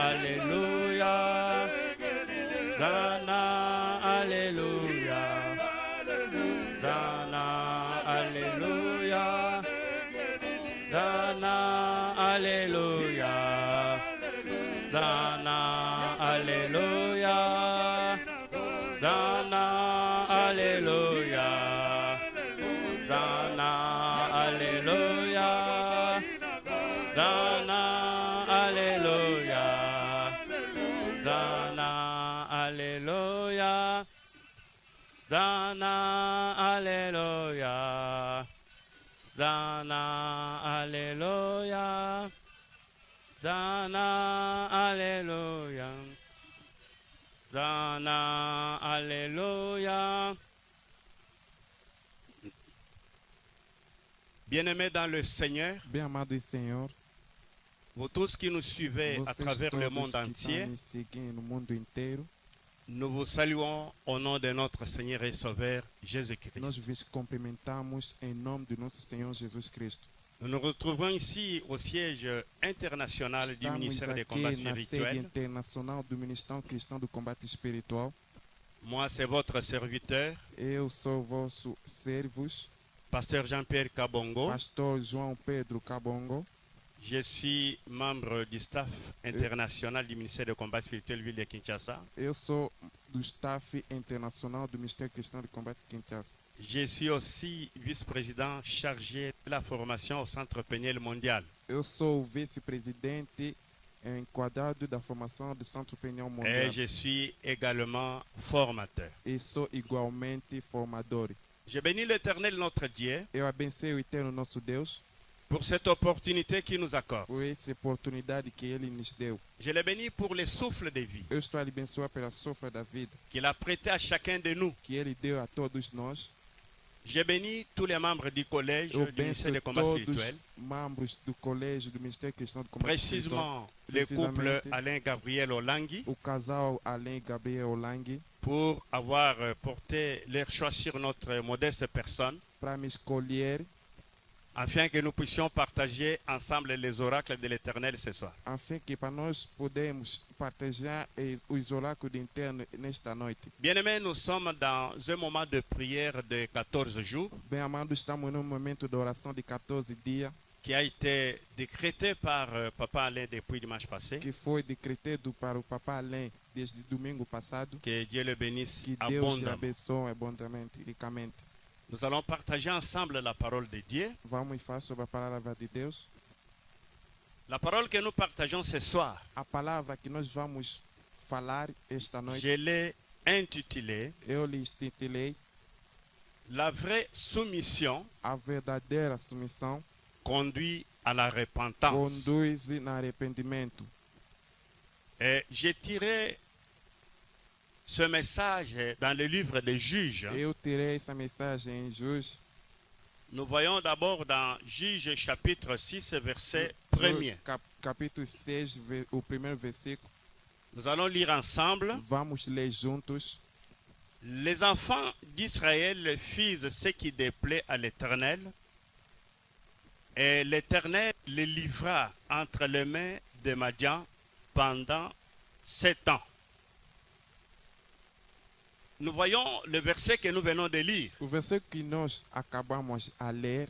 Alléluia. Zana, Alléluia. Zana, Alléluia. Zana, Alléluia. Zana, Alléluia. Zana, Alléluia. Zana, Alléluia. Zana, Alléluia. Zana, Alléluia. Zana, Alléluia. Zana, Alléluia. Zana, Alléluia. Zana, Alléluia. Bien-aimés dans le Seigneur, Bem amado Senhor, vous tous qui nous suivez à vocês travers le todos monde que entier, estão me seguindo no mundo inteiro, nous vous saluons au nom de notre Seigneur et Sauveur nós Jésus-Christ. vos cumprimentamos em nome do nosso Senhor Jesus Cristo. Nous nous retrouvons ici au siège international du Estamos ministère des aqui combats na sede spirituels. internacional do Ministério Cristão do Combate Espiritual. Moi, c'est votre serviteur, Eu sou vosso servos, Pasteur Jean-Pierre Kabongo. Pastor João Pedro Cabongo. Je suis membre du staff international du ministère des combats spirituels ville de Kinshasa. Eu sou do staff internacional do Ministério Cristão do Combate Kinshasa. Je suis aussi vice-président chargé de la formation au Centre Peniel Mondial. Eu sou o vice-presidente enquadrado da formação do Centro Peniel Et Mundial. je suis également formateur. E sou igualmente formador. Je bénis l'Éternel notre Dieu Eu abençoe o eterno nosso Deus pour cette opportunité qu'il nous accorde. por essa oportunidade que Ele nos deu. Je le bénis pour les souffles de vie Eu estou a abençoar pela sofra da vida qu'il a prêté à chacun de nous. que Ele deu a todos nós. Je bénis tous les membres du collège Eu du ministère des bençoo combats todos spirituels, os membros do colégio do Ministério Cristão do Combate Espiritual. précisément le couple Précisément. Alain Gabriel Olangui, O casal Alain Gabriel Olang pour avoir porté leur choix sur notre modeste personne, para me escolher, afin que nous puissions partager ensemble les oracles de l'Éternel ce soir. afim que para nós podermos partilhar os oráculos internos nesta noite. Bien-aimés, nous sommes dans un moment de prière de 14 jours Bem amado, estamos num momento de oração de 14 dias qui a été décrété par Papa Alain depuis dimanche passé. que foi decretado para o Papa Alain desde domingo passado. Que Dieu le bénisse Que Deus lhe abondamment. abençoe abundantemente, ricamente. Nous allons partager ensemble la parole de Dieu. Vamos falar sobre a palavra de Deus. La parole que nous partageons ce soir, A palavra que nós vamos falar esta noite, je l'ai intitulée eu lhe intitulei La vraie soumission A verdadeira submissão conduit à la repentance. conduz no arrependimento. Et j'ai tiré ce message dans le livre des Juges. Eu tirei essa mensagem em Juízes, Nous voyons d'abord dans Juges chapitre 6, verset 1er. capítulo 6, o primeiro versículo. Nous allons lire ensemble. Vamos ler juntos. Les enfants d'Israël firent ce qui déplaît à l'Éternel, et l'Éternel les livra entre les mains de Madian pendant 7 ans. Nous voyons le verset que nous venons de lire. O versículo que nós acabamos a ler,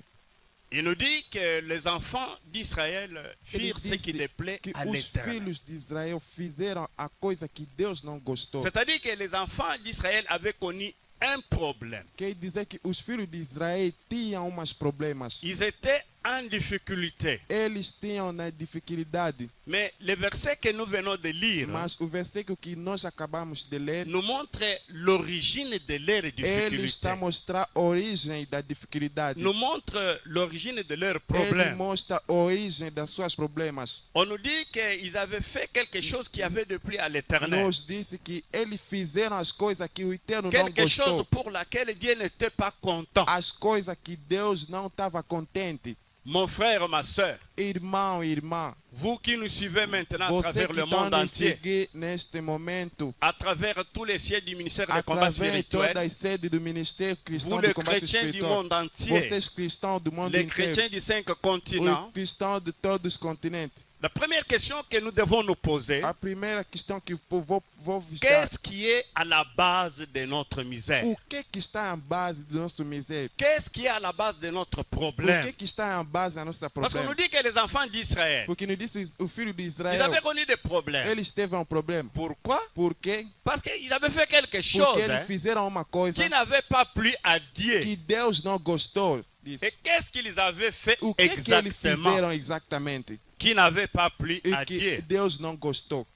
Il nous dit que les enfants d'Israël ele firent ce qui diz déplaît que à os l'Éternel. filhos de Israel fizeram a coisa que Deus não gostou. C'est-à-dire que les enfants d'Israël avaient connu un problème. Quer dizer que os filhos de Israel tinham uns problemas. Ils étaient en difficulté. Eles tinham na dificuldade. Mais le verset que nous venons de lire Mas o versículo que nós acabamos de ler, nous montre l'origine de leur ele difficulté. está a mostrar a origem da dificuldade. Nous montre l'origine de leurs Ele problèmes. mostra a origem das suas problemas. On nous dit qu'ils avaient fait quelque chose qui avait déplu à l'Éternel. Nos disse que eles fizeram as coisas que o Eterno não Quelque chose gostou. pour laquelle Dieu n'était pas content. As coisas que Deus não estava contente. Mon frère, ma soeur, Irmão e irmã, vous qui nous suivez maintenant à você travers que le está monde nos entier, seguir neste momento, à travers tous les sièges du ministère des combats através de todas spirituels, as sedes do Ministério vous Cristão les do Combate chrétiens du Espiritual, monde entier, vocês cristãos do mundo les inteiro, chrétiens du 5 continents, os cristãos de todos os continentes, La première question que nous devons nous poser, A primeira questão que vou visitar. qu'est-ce qui est à la base de notre misère? O que está em base do nosso miséria? Qu'est-ce qui est à la base de notre O problème? que está em base da nossa Parce qu'on nous problema? dit que les enfants d'Israël, Porque nos disse o filho de ils Israel, avaient connu des problèmes. eles teve um problema. Pourquoi? Por quê? Parce qu'ils avaient fait quelque Porque chose eles fizeram uma coisa qui n'avait pas plu à Dieu. que Deus não gostou disso. Et qu'est-ce qu'ils avaient fait O que eles exactement fizeram exatamente qui n'avait pas plu e à que Dieu? Deus não gostou?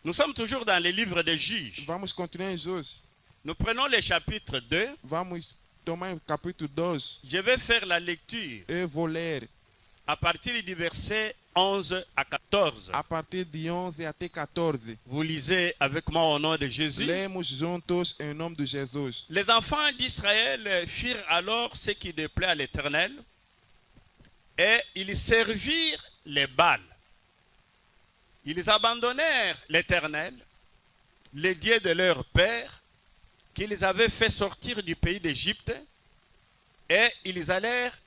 Nous sommes toujours dans les livres des juges. Vamos continuar em Jus. Nous prenons le chapitre 2. Vamos tomar o capítulo 2. Je vais faire la lecture Eu vou ler à partir du verset 11 à 14. a partir de 11 até 14. Vous lisez avec moi au nom de Jésus. Lemos juntos em nome de Jesus. Les enfants d'Israël firent alors ce qui déplaît à l'Éternel, et ils servirent les Baals. Ils abandonnèrent l'Éternel, le Dieu de leur père, qu'ils avaient fait sortir du pays d'Égypte, et ils allèrent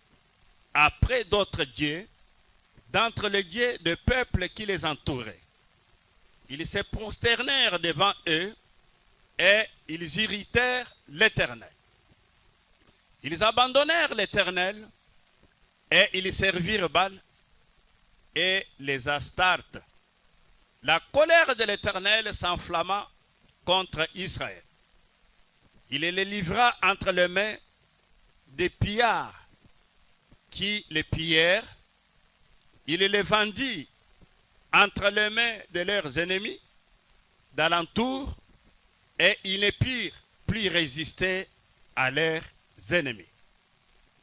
après d'autres dieux, d'entre les dieux de peuples qui les entouraient. Ils se prosternèrent devant eux, et ils irritèrent l'Éternel. Ils abandonnèrent l'Éternel, et ils servirent Baal et les Astartes. La colère de l'Éternel s'enflamma contre Israël. Il les livra entre les mains des pillards qui les pillèrent. Il les vendit entre les mains de leurs ennemis d'alentour, et ils ne purent plus résister à leurs ennemis.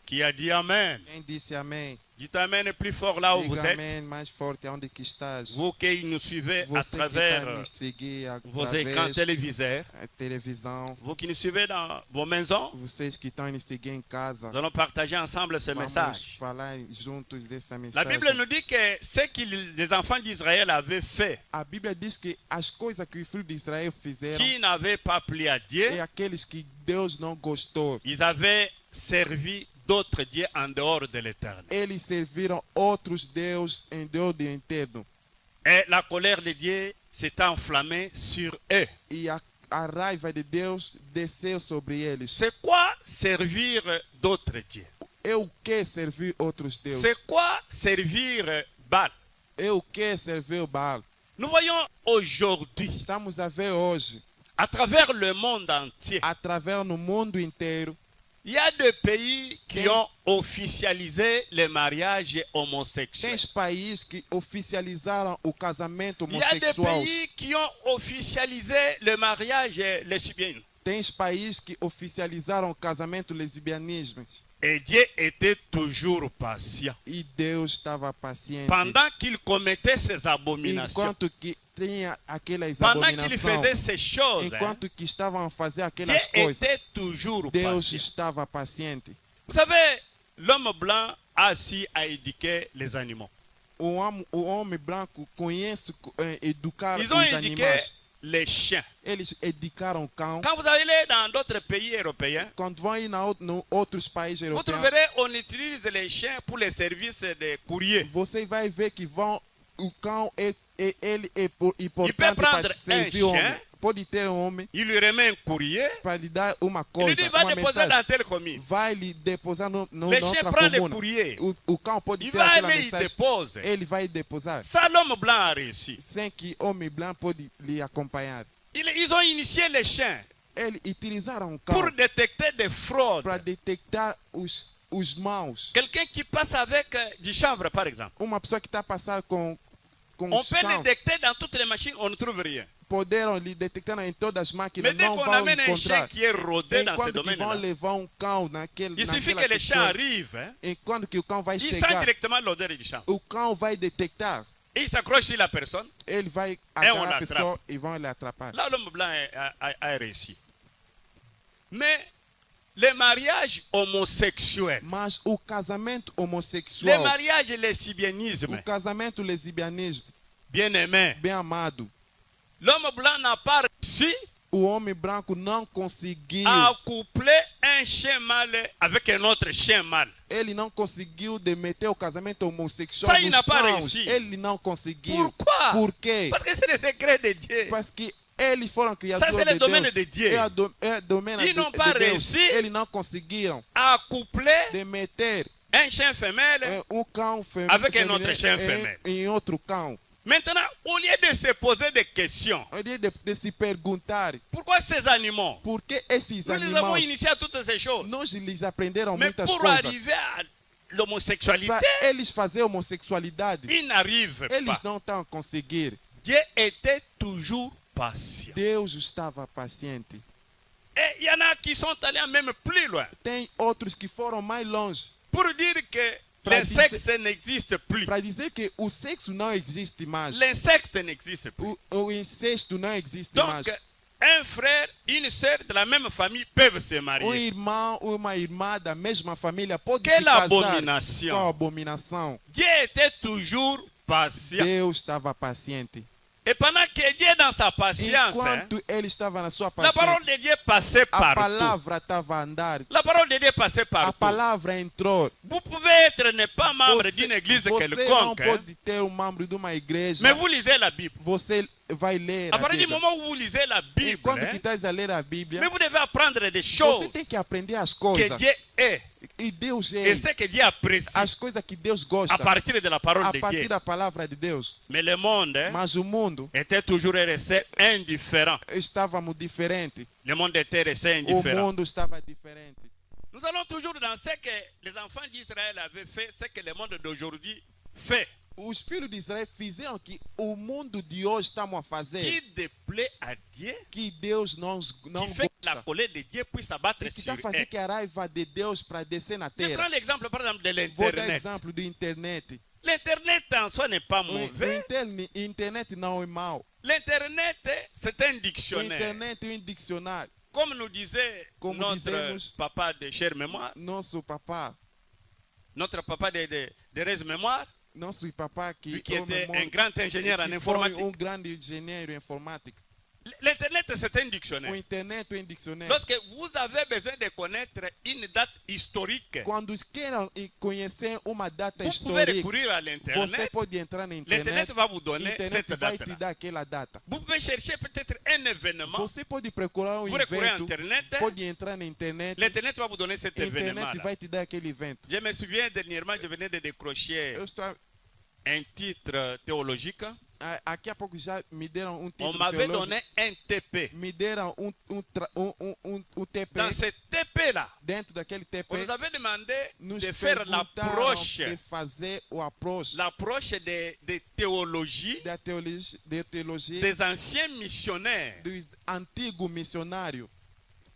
Qui a dit Amen? Quem disse amém? Dites Amen plus fort là où vous Diga êtes. amém mais forte onde que estás. Vous qui nous suivez à Você que está travers nos seguir vos écrans através téléviseurs, da televisão. vous qui nous suivez dans vos maisons, Vocês que estão nos seguir em casa. nous allons partager ensemble ce Vamos message. falar juntos dessa La mensagem. Bible nous dit que ce que les enfants d'Israël avaient fait, A Bíblia diz que as coisas que os filhos de Israel fizeram qui n'avaient pas plu à Dieu, é aqueles que Deus não gostou. ils avaient servi d'autres dieux en dehors de l'Éternel. Eles serviram outros deuses em Deus de interno. Et la colère de Dieu s'est enflammée sur eux. E a raiva de Deus desceu sobre eles. C'est quoi servir d'autres dieux? É o que servir outros deuses? C'est quoi servir Baal? É o que servir o Baal? Nous voyons aujourd'hui, Estamos a ver hoje, à travers le monde entier, através no mundo inteiro, il y a des pays qui ont officialisé le mariage homosexuel. tem países que oficializaram o casamento Il y a des homossexual. pays qui ont officialisé le mariage lesbien. Tem países que oficializaram o casamento lesbianismo. Et Dieu était toujours patient. E Deus estava paciente. Pendant qu'il commettait ces abominations, Enquanto que tinha aquelas pendant qu'il abominações. faisait ces choses, Enquanto que estavam a fazer Dieu aquelas coisas. était toujours Deus patient. estava paciente. Vous savez, l'homme blanc a su à éduquer les animaux. O homem branco conhece educar Ils os ont éduqué animais. les chiens. Eles educaram o cão. Quand vous allez dans d'autres pays européens, Quando vão ir em outros países vous europeus, trouverez on utilise les chiens pour les services de courrier. você vai ver que o cão ele é Il importante peut para prendre servir un o homem. chien. Pode ter um homem Il lui remet un courrier. para lhe dar uma Il lui coisa, dit va uma déposer mensagem. dans telle commune. Vai lhe deposar Le noutra chien prend le comuna. courrier. O cão pode Il ter va aquela aller, il mensagem. dépose. Ele vai deposar. Ça, l'homme blanc a réussi. Sem que homem branco pode lhe acompanhar. Ils ont initié les chiens Eles utilizaram o pour cão détecter des fraudes. para detectar os maus. Quelqu'un qui passe avec du chanvre, par exemple. Uma pessoa que está a passar com On peut le chão, détecter dans toutes les machines, on ne trouve rien. poderam lhe detectar em todas as máquinas, Mais dès não qu'on vão amène un chien encontrar. qui est rodé dans ce Enquanto que vão domaine-là, levar um cão il suffit que le chien pessoa, arrive, hein, enquanto que o cão vai il sent chegar, directement l'odeur du chanvre. o cão vai detectar. Et il s'accroche sur la personne. Ele vai on agarrar a l'attrape. pessoa e vão lhe atrapar. Là, l'homme blanc a réussi. Mais le mariage homosexuel, Mas o casamento le homossexual, mariage lesbianisme, o casamento lesbianismo, bien aimé, bem amado, l'homme blanc n'a pas réussi o homem branco não conseguiu à coupler un chien mâle avec un autre chien mâle. Ele não conseguiu de meter o casamento homossexual Ça, il nos n'a pas cães. réussi. Ele não conseguiu. Pourquoi? Por quê? Parce que c'est le secret de Dieu. Parce que eles foram criadores Ça, c'est le de domaine Deus. de Dieu. É domaine Ils de, n'ont pas de Deus. réussi Eles não conseguiram À coupler de meter un chien femelle. cão Avec un autre chien feminino femelle. em outro cão. Maintenant, au lieu de se poser des questions, Ao invés de se perguntar pourquoi ces animaux? por que esses Nous les avons animais initiés à toutes ces choses. nós lhes aprenderam Mais muitas pour coisas. arriver à l'homosexualité, Para eles fazer homossexualidade, ils n'arrivent eles pas. não estão a conseguir. Dieu était toujours patient. Deus estava paciente. Et il y en a qui sont allés même plus loin Tem outros que foram mais longe pour dire que Pra le dizer- sexe n'existe plus. para dizer que o sexo não existe mais. L'insecte n'existe plus. O incesto não existe Donc, mais. un frère, une sœur de la même famille peuvent se marier. Irmão ou uma irmã da mesma família pode Quelle se casar. abomination. Qual abominação. Dieu était toujours patient. Deus estava paciente. Et pendant que Dieu est dans sa patience, hein, Enquanto ele estava na sua la paciência, parole de Dieu passait a partout. palavra estava a andar. La parole de Dieu passait A partout. palavra entrou. Vous pouvez être ne pas membre d'une église você não quelconque, hein, pode ter membro de uma igreja. mais vous lisez la Bible. Você vai ler À a partir du Bíblia. moment où vous lisez la Bible, Quando hein, que estás a ler a Bíblia, mais vous devez apprendre des você choses tem que aprender as que coisas. Dieu est E Deus et é. ce que Dieu apprécie As coisas que Deus gosta. à partir de la parole A de partir Dieu. da palavra de Deus. Mais le monde hein, Mas o mundo était toujours resté indifférent. estávamos diferente. Le monde était resté O indifférent. mundo estava diferente. Nous allons toujours dans ce que les enfants d'Israël avaient fait, ce que le monde d'aujourd'hui fait. Os filhos de Israel fizeram que o mundo de hoje estamos a fazer. Qui déplaît à Dieu, Que Deus não qui fait que la gosta. colère de Dieu puisse s'abattre E que sur está fazendo eux. que a raiva de Deus para descer na Je prends terra. l'exemple par exemple de Vou dar l'Internet. exemplo do internet. L'Internet en soi n'est pas O mauvais. internet não é mau. L'Internet, c'est un O dictionnaire. internet é um dicionário. Comme nous disait Como notre dizemos- papa de chère mémoire, Nosso papá, notre papa de raise mémoire, nosso papá que lui qui était foi un grand ingénieur en foi informatique. grande engenheiro informático. L'Internet, c'est un O dictionnaire. internet é um dicionário. Lorsque vous avez besoin de connaître une date historique, Quando queiram conhecer uma data vous pouvez histórica, recourir à você l'Internet. pode entrar na L'Internet internet. va vous donner Internet cette vai te date-là. dar aquela data. Vous pouvez chercher peut-être un événement. Você pode procurar um Vous recourez à evento, Internet. pode entrar na internet. L'Internet va vous donner cet Internet événement-là. vai te dar aquele evento. Je me souviens dernièrement, je venais de décrocher Eu estou un titre théologique. aqui a pouco já me deram um On título m'avait teológico. donné un TP. Me deram um TP. Dans ce TP-là, Dentro daquele TP, on nous avait demandé nos de faire perguntaram l'approche, de fazer o approche de théologie da teologia des anciens missionnaires dos antigos missionários,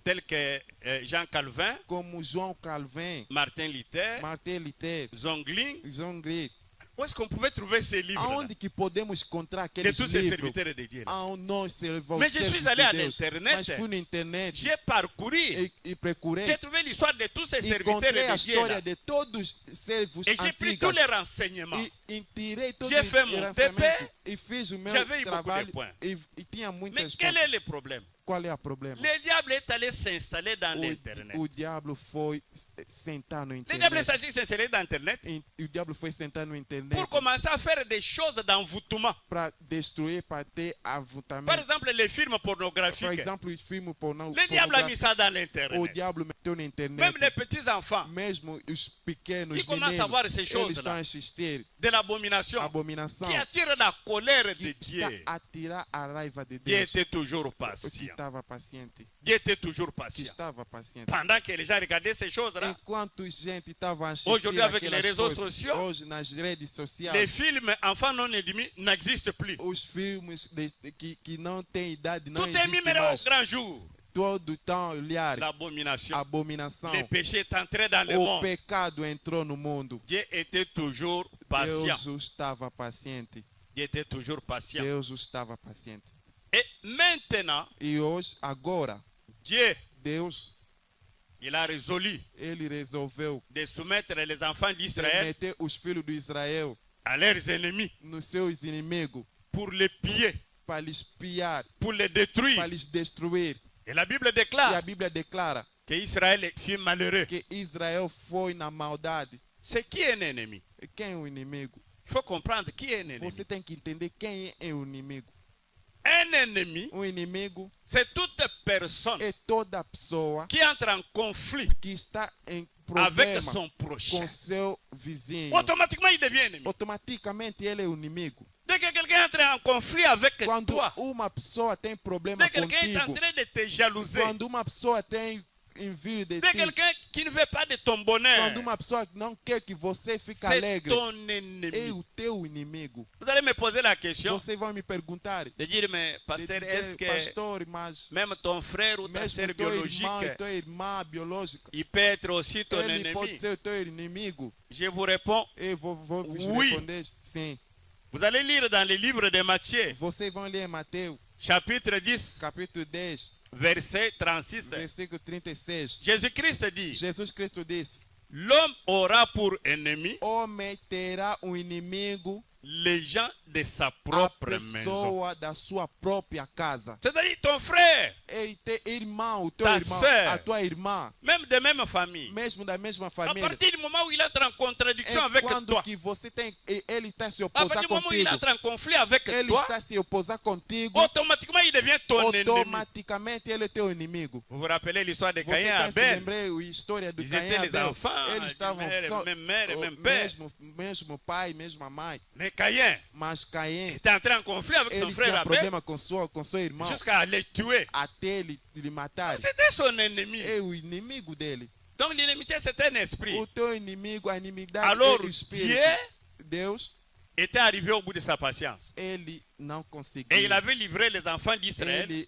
tels que Jean Calvin, como João Calvin, Martin Luther, Martin Luther, Zongling. John Gray. Où est-ce qu'on pouvait trouver ces livres Aonde que podemos encontrar de aqueles tous ces livros? serviteurs de Dieu? Aonde nós servamos Mais je suis allé à l'Internet. Mas fui na internet J'ai parcouru, e procurei j'ai trouvé l'histoire de tous ces e serviteurs encontrei a de Dieu. história Là. de todos os servos Et j'ai pris tous antigos les renseignements. e tirei todos J'ai os fait mon lançamentos e fiz o meu J'avais eu beaucoup de trabalho points. e tinha Mais muitas quel coisas. est le problème? Qual é o problema? Le diable est allé s'installer dans l'Internet. O diabo foi sentar no Le diable est internet. allé s'installer dans l'Internet E o diabo foi sentar no internet pour commencer à faire des choses d'envoûtement. para destruir, para ter Par avultamento. exemple, les films Por pornographiques. exemplo, os filmes Le diable a mis ça dans O l'Internet. diabo meteu na internet. Même les petits-enfants Mesmo os pequenos qui commencent à meninos, voir ces eles estão a choses-là, assistir de l'abomination, abominação qui attirent la colère de que Dieu. está a tirar a raiva de Dieu Deus. était toujours Que patient. estava paciente. Dieu était toujours Que patient. estava paciente. Pendant que les gens regardaient ces choses-là, Enquanto gente estava a assistir Aujourd'hui, avec les aquelas réseaux coisas, sociaux, hoje nas redes les sociais, films enfants non édimés n'existent plus. os filmes que não têm idade não Tout est mis existem maintenant au mais. grand jour. Todo estão a olhar L'abomination, abominação. le péché est entré dans le O monde. pecado entrou no mundo. Dieu était toujours patient. Deus estava paciente. Dieu était toujours patient. Deus estava paciente. Et maintenant, E hoje, agora, Dieu, Deus, il a résolu ele resolveu de soumettre les enfants d'Israël meter os filhos de Israel à leurs ennemis nos seus inimigos pour les piller, para lhes piar, pour les détruire. para lhes destruir. Et la Bible E a déclare, Bíblia declara: que Israël fut malheureux. que Israel foi na maldade. C'est qui est un ennemi? E quem é o inimigo? Il faut comprendre qui est un ennemi. Você tem que entender quem é o inimigo. Un ennemi, O inimigo c'est toute personne é toda pessoa qui entre en conflit que está em avec problema son prochain. com seu vizinho. Automatiquement, il devient ennemi. Automaticamente ele é o inimigo. Dès que quelqu'un entre en conflit avec Quando toi, uma pessoa tem problema dès que quelqu'un est en contigo, train de te jalouser, quando uma pessoa tem envio de dès ti, quelqu'un qui ne veut pas de ton bonheur, quando uma pessoa não quer que você fique c'est alegre, ton é ennemi. o teu inimigo. Vous allez me poser la question Vocês vão me perguntar, de dire, mais de pasteur, dizer, est-ce que pastor, mas même ton frère ou ta sœur mesmo teu irmão e biologique, tua irmã biológica, il peut être aussi ton ele pode ennemi? ser o teu inimigo? Je vous réponds, E vou vos Oui. responder sim. vous allez lire dans le livre de Matthieu, Vocês vão ler Mateus, chapitre 10, capítulo 10, verset 36. versículo 36. Jésus-Christ dit, Jesus Cristo disse: l'homme aura pour ennemi homem terá um inimigo, les gens de sa a propre maison. pessoa da sua própria casa. C'est-à-dire ton frère, Ei, teu irmão, o teu Ta irmão, sœur. a tua irmã, même de même famille. mesmo da mesma À família. partir du moment où il entre en contradiction avec Quando toi, que você tem, ele está se à opor partir du moment où il contigo, entre en conflit avec ele toi, está se opor contigo, automatiquement il devient ton ennemi. automaticamente ele é teu inimigo. Vous vous rappelez l'histoire de Você Caïn et tem que Abel? lembrar a história do Ils Caim e étaient les Abel. enfants, Eles estavam só, même mère, o même père. mesmo pai, mesma mãe. Mais Caïn Mas Caim, était entré en conflit avec son ele frère tinha Abel problema com seu irmão, jusqu'à le tuer. até ele lhe matar. C'était son ennemi. É o inimigo dele. Donc l'inimitié c'est un esprit. O teu inimigo, a inimidade Alors é o espírito. Dieu Deus, était arrivé au bout de sa patience. ele não conseguiu. Et il avait livré les enfants d'Israël Ele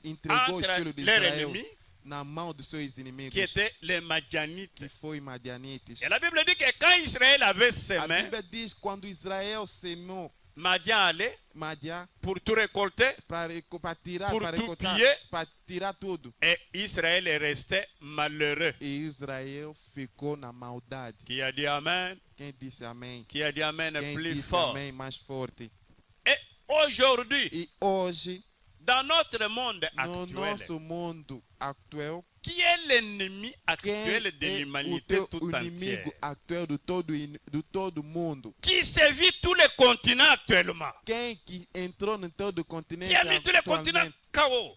entregou os entre filhos de leurs Israel ennemis, na mão dos seus inimigos, qui étaient les que Madianites. foi Madianites. Et la Bible dit que quand Israël avait A semé, Bíblia diz quando Israel semeou Madian allait Madian pour tout récolter para tirar, Por para tu recoltar, piller. para tirar tudo. et Israël est resté malheureux. E Israel ficou na maldade. Qui a dit Amen? Quem disse amém? Qui a dit Amen Quem plus disse fort? amém mais forte? Et aujourd'hui, E hoje, dans notre monde no actuel, nosso mundo atual, qui est l'ennemi quem actuel de é o l'humanité teu tout entière? inimigo atual do todo mundo? Qui sévit tous les continents actuellement? Quem que entrou no todo o continente Qui a mis tous les continents atualmente? KO?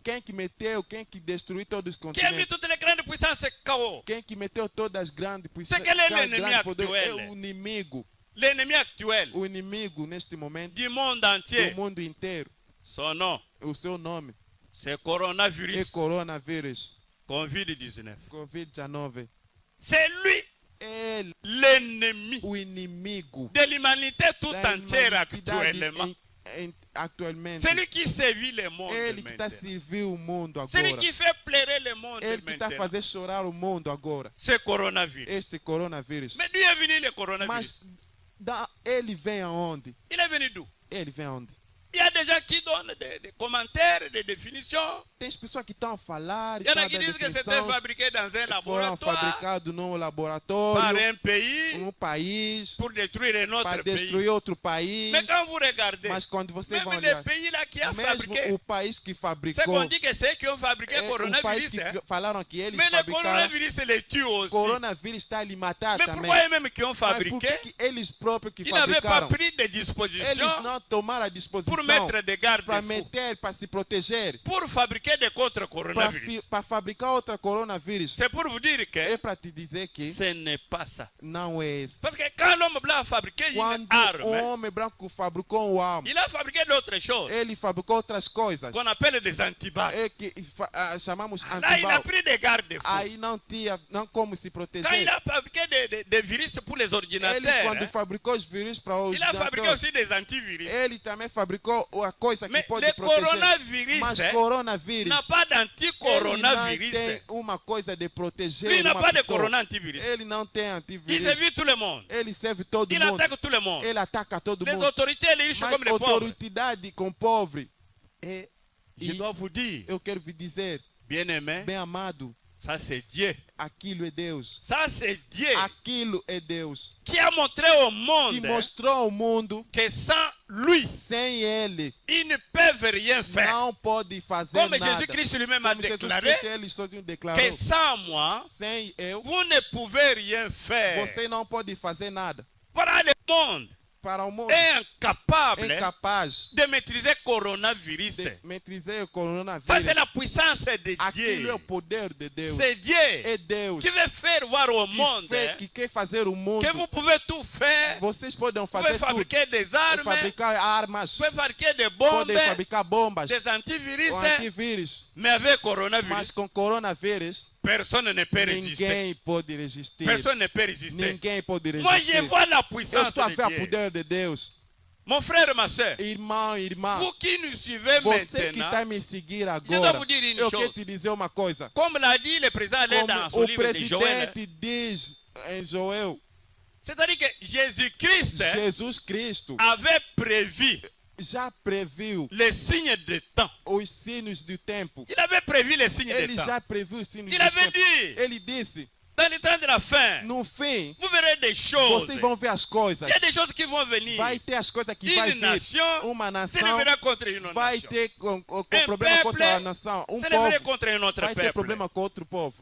Quem que meteu, quem que destruiu todos os Qui a mis continentes? toutes les grandes puissances KO? Quem que meteu todas as grandes C'est quel est l'ennemi grandes poderes? É actuel? o inimigo. L'ennemi actuel O inimigo neste momento du monde do entier, mundo inteiro. son nom, O seu nome c'est é coronavirus coronavírus, Covid-19. Covid-19. C'est lui É l'ennemi o inimigo de l'humanité tout da entière humanidade actuellement. atualmente. Celui qui sévit le monde Ele que está maintenant. servindo o mundo Celui agora. qui fait pleurer le monde Ele que está maintenant. fazendo chorar o mundo agora. C'est coronavirus. Este coronavírus. Mais d'où est venu le coronavirus? Mas ele vem aonde? Il est venu d'où? Ele vem aonde? Il y a des gens qui donnent des commentaires, des définitions. Tem pessoas que estão a falar, Il y en a estão a qui dar disent que c'était definições, fabriqué dans un foram laboratoire fabricados num par laboratório, un pays país, pour détruire un para autre pays. destruir outro país. Mais quand vous regardez, Mas quando vocês vão même olhar, le pays là qui a mesmo fabriqué, o país que c'est qu'on fabricou, dit que c'est eux qui ont fabriqué le o país coronavirus. que Hein? falaram que eles Mais le fabricaram, coronavirus les tue o aussi. coronavírus está a lhe matar Mais também. pourquoi eux-mêmes qui ont Mas por fabriqué, que eles próprios que ils n'avaient pas fabricaram, pris des eles dispositions não tomaram a pour disposição mettre des para garde-fous, meter, para se proteger, pour fabriquer des contre-coronavirus? para fabricar outra coronavírus? C'est pour vous dire É que para te dizer que ce n'est pas ça. não é isso. Parce que quand l'homme blanc a fabriqué une Quando arme, o homem branco fabricou um arma, il a fabriqué d'autres choses ele fabricou outras coisas. qu'on appelle des antibac. É que chamamos Là, il a antibal. pris des garde-fous. Aí não tinha não como se Quand il proteger. a fabriqué des virus pour les Ele, ordinateurs, quando hein, fabricou os vírus para os il a fabriqué doutores, aussi des antivirus. ele também fabricou a coisa que Mais pode le proteger. coronavirus Mas hein, coronavírus, n'a pas ele não d'anti-coronavirus. tem uma coisa de proteger Lui, il n'a uma pas de pessoa. corona antivirus. Ele não tem Il antivírus. sévit tout le monde. Ele serve todo Il mundo. attaque tout le monde. Ele ataca todo Les mundo. autorités les riches Mas comme les pauvres. autoridade com pobre. Et je E dois vous dire, eu quero vos dizer, bien-aimé, bem amado, ça c'est Dieu. aquilo é Deus. Ça c'est Dieu Aquilo é Deus. qui a montré au Que monde mostrou ao mundo que sans lui, Sem ele, ils ne peuvent rien faire. não pode fazer Comme nada. Jésus-Christ lui-même a Como Jesus déclaré Cristo, ele sozinho que declarou, sans moi, sem eu, vous ne pouvez rien faire. você não pode fazer nada. Para le monde Para o mundo est incapable incapaz de maîtriser le coronavirus. de maîtriser o Ça, coronavírus. c'est la puissance de Aquilo é o Dieu. poder de Deus. C'est Dieu É Deus qui veut faire voir au monde que quer fazer o mundo. que vous pouvez tout faire. Vocês podem Vous pouvez fazer tudo. fabriquer des armes, Fabricar armas, vous pouvez fabriquer des bombes, podem fabricar bombas, des antivirus, o antivírus. mais avec Mas coronavirus, com coronavírus, personne ne peut résister. ninguém pode resistir. Personne ne peut résister. Ninguém pode Moi, je resistir. vois la Eu puissance só de vejo o Dieu. poder de Deus. Mon frère, ma soeur, Irmão, irmã, vous qui nous suivez você que maintenant, está me seguir je dois agora, vous dire une eu quero chose. te dizer uma coisa. Comme l'a dit le président Alain dans son Como o livre de Joël, presidente diz em Joel, c'est-à-dire que Jésus-Christ Jesus Cristo avait prévu já previu les signes de temps. os sinos do tempo. Il avait prévu les signes Ele de temps. já previu os sinos Il do avait tempo. dit, Ele disse, dans le temps de la fin, no fim, vous verrez des choses. vocês vão ver as coisas. Il y a des choses qui vont venir. Vai ter as coisas que vai Une vir. nation Uma se nação lèvera contre une vai nation. ter com Um problema peuple contra a nação. Se povo lèverait contre un autre vai ter peuple. problema com outro povo.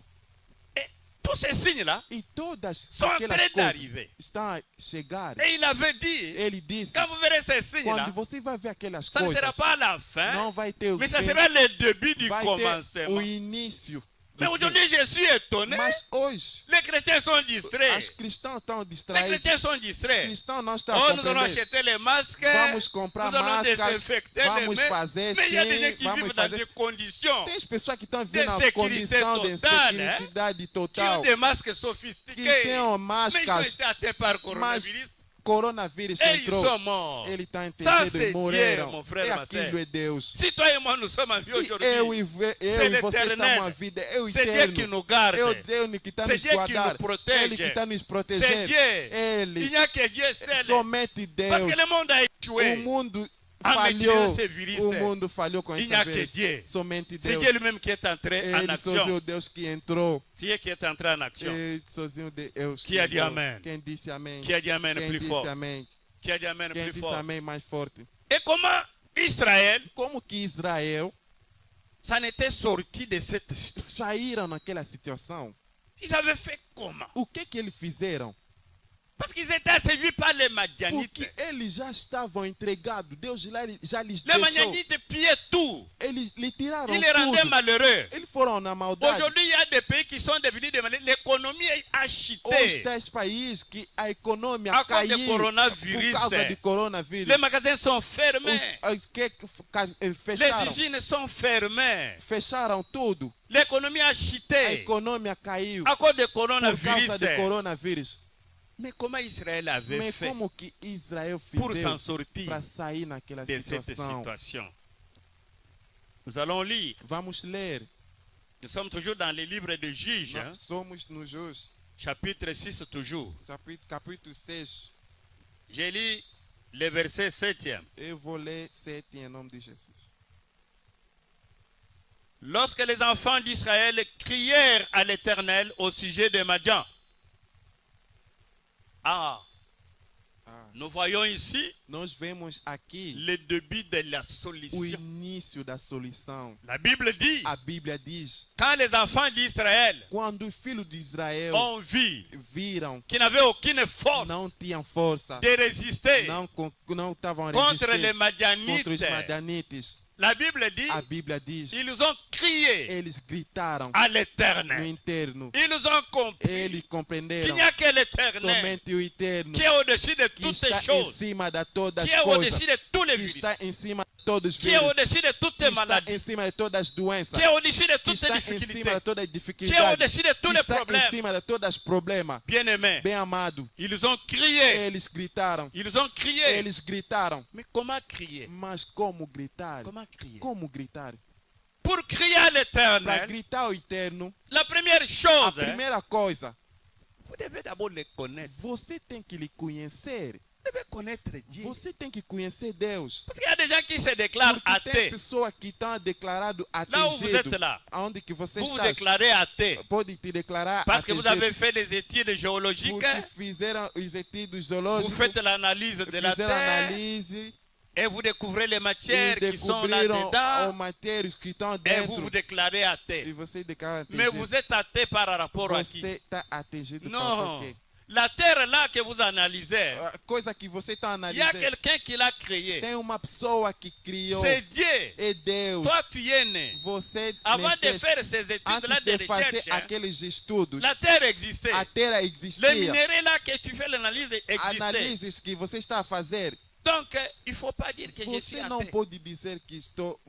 Et tous ces signes-là E todas sont en aquelas train coisas d'arriver. estão a chegar. Et il avait dit, Ele disse, quand vous verrez ces signes-là, quando você vai ver aquelas ça ne coisas, sera pas la fin, não vai ter o mais ça fim, sera le début du vai ter commencement. o início. Mais do fim. aujourd'hui, je suis étonné. Mas hoje, Les chrétiens sont os distraits. cristãos estão Les distraídos. chrétiens sont Os distraits. cristãos não estão Oh, a nous allons compreender. acheter les masques. Vamos comprar Nous allons máscaras, désinfecter les vamos mains. fazer Mais il y a des gens sim, qui vamos vivent dans fazer. des conditions Tem pessoas que estão vivendo na sécurité condição de totale, inseguridade qui ont total, des masques que sophistiqués. têm uma Mais ils ont máscara, été atteints par le coronavirus. coronavírus Et ils entrou, sont morts. ele está Ça, entendido c'est e morreram. Dieu, mon frère, E ma aquilo sœur. é Deus. Si toi et moi nous sommes en vie Se eu aujourd'hui, e você l'éternel. estamos a vida, é o c'est Dieu qui eterno. nous garde. É o Deus que está C'est nos Dieu qui guardar. nous protège. Ele que está nos C'est protegendo. Dieu. Il Ele, n'y a que Dieu seul. somente Parce Deus. que le monde a O échoué mundo en falhou. maîtrisant ces virus. O mundo falhou com Il n'y essa a que vez. Dieu. Somente C'est Deus. Dieu lui-même qui est entré en Ele sozinho, action. o Deus que entrou. C'est Dieu qui est entré en action. Ele sozinho, Deus Qui a dit entrou. Amen? Quem disse amém? Qui a dit Amen Quem plus disse fort? amém? Qui a dit Amen Quem plus disse fort? amém mais forte? Et comment Israël Como que Israel s'en était sorti de cette situation? saíram naquela situação? Ils avaient fait comment? O que eles fizeram? Parce qu'ils étaient asservis par les Madianites. Porque eles já estavam entregados. Deus já lhes Les deixou. Madianites pillaient tout. Eles lhe tiraram Ils les rendaient tudo. malheureux. Eles foram na maldade. Aujourd'hui, il y a des pays qui sont devenus des malheureux. L'économie a Hoje chuté. tem países que a economia À cause caiu do coronavírus. por causa do coronavírus. Les magasins sont fermés. Os que Les fecharam, usines sont fermées. fecharam tudo. L'économie a A chuté. economia caiu À cause du por causa do coronavirus. coronavírus. Mais comment Israël avait Mas fait como que Israel pour fez s'en sortir para sair naquela de cette situação? situation? Nous allons lire. Vamos ler. Nous sommes toujours dans les livres de Juges, hein, Nós somos nos Juízes, chapitre 6 toujours. capítulo 6. J'ai lu le verset 7e. Eu vou ler 7 em nome de Jesus. Lorsque les enfants d'Israël crièrent à l'Éternel au sujet de Madian. Ah, nous voyons ici Nós vemos aqui le début de la o solution. início da solução. La Bible dit, A Bíblia diz, quand les enfants d'Israël quando os filhos de Israel ont vu viram qu'ils n'avaient aucune force não tinham força, de résister não estavam contre les resistir Madianites, contra os Madianites, la Bible dit, a Bíblia diz, ils ont crié eles gritaram à no l'Éternel. interno. Ils ont compris Eles qu'il compreenderam n'y a que l'Éternel somente o eterno qui est au-dessus de que toutes está ces em choses, cima de todas qui as est coisas, au-dessus de tous les que virus, está em cima de todos os qui est vírus, au-dessus de toutes que les está maladies, em cima de todas as doenças, qui est au-dessus de que toutes les está em cima difficultés, de todas as qui est dificuldades, au-dessus de tous que les está em problèmes. cima de todos os problemas. Bien-aimés, Bem amado, ils ont crié. eles gritaram, Ils ont crié. eles gritaram. Mais comment crier? Mas como gritar? Comment crier? Como gritar? Pour crier à Para l'Éternel, gritar ao eterno, la première a chose, primeira coisa, vous devez d'abord le connaître. você tem que lhe conhecer. Vous devez connaître Dieu. Você tem que conhecer Deus. Parce qu'il y a des gens qui se déclarent Porque tem athées. pessoas que estão declaradas Là où vous êtes ateísmo. là, Aonde que você vous vous está? déclarez athée. Pode te declarar Parce que vous ateísta. avez fait des études géologiques, Porque fizeram os estudos vous zoológicos, faites l'analyse de la fizeram terre, análise, Et vous découvrez les E matières qui sont là descobriram dedans. as matérias que estão Et vous vous dentro. déclarez E athée. você declara Mais atingido. vous êtes athée par rapport à qui? Você está atingido para Non. quê? La terre là que vous analysez, A coisa que você está il y a analisando. quelqu'un qui l'a créé. Tem uma pessoa que criou. C'est Dieu. É Deus. Toi, tu es né. Você Avant de nasceste- faire ces études-là antes de de fazer recherche, hein, aqueles estudos, la terre existait. a Terra Les existia. minéraux là que tu fais l'analyse existaient. Análises que você está a fazer, Donc, il ne faut pas dire que je suis você não athée. pode dizer que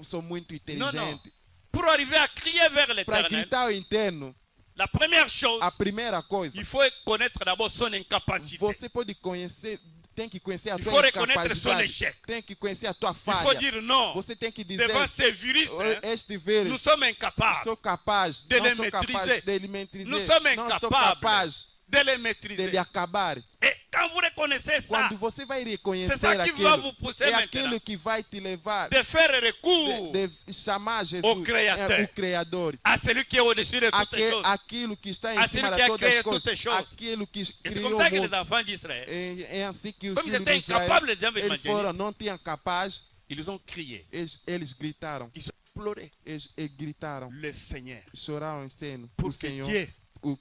sou muito inteligente. Pour arriver à crier vers Para l'éternel, gritar ao interno, la première chose, a primeira coisa, il faut connaître d'abord son incapacité. você pode conhecer, tem que conhecer a Il tua faut reconnaître son incapacidade. échec. Tem que conhecer a tua Il faut falha. dire non. Você tem que dizer, Devant ces virus, hein, este vírus, nous sommes incapables sou capaz, de não les sou capaz maîtriser. de ele maîtriser. Nous sommes Não sou incapables capaz de les de maîtriser. lhe acabar. Et quand vous reconnaissez ça, Quando você vai reconhecer c'est ça qui va aquilo, vous pousser é maintenant aquilo que vai te levar de faire recours de chamar Jesus, au Créateur. o Criador. à celui qui est au-dessus de toutes les choses. Aquilo que está À em cima celui de qui a todas créé as coisas. toutes les choses. Aquilo que Et c'est criou comme ça o que les mundo. enfants d'Israël, É assim que os comme ils filhos de étaient Israel, incapables de eles évangéliser, foram, não tinham capaz, ils ont crié, eles gritaram. ils ont pleuré Eles gritaram, le Seigneur choraram em seno. pour O que Senhor, Dieu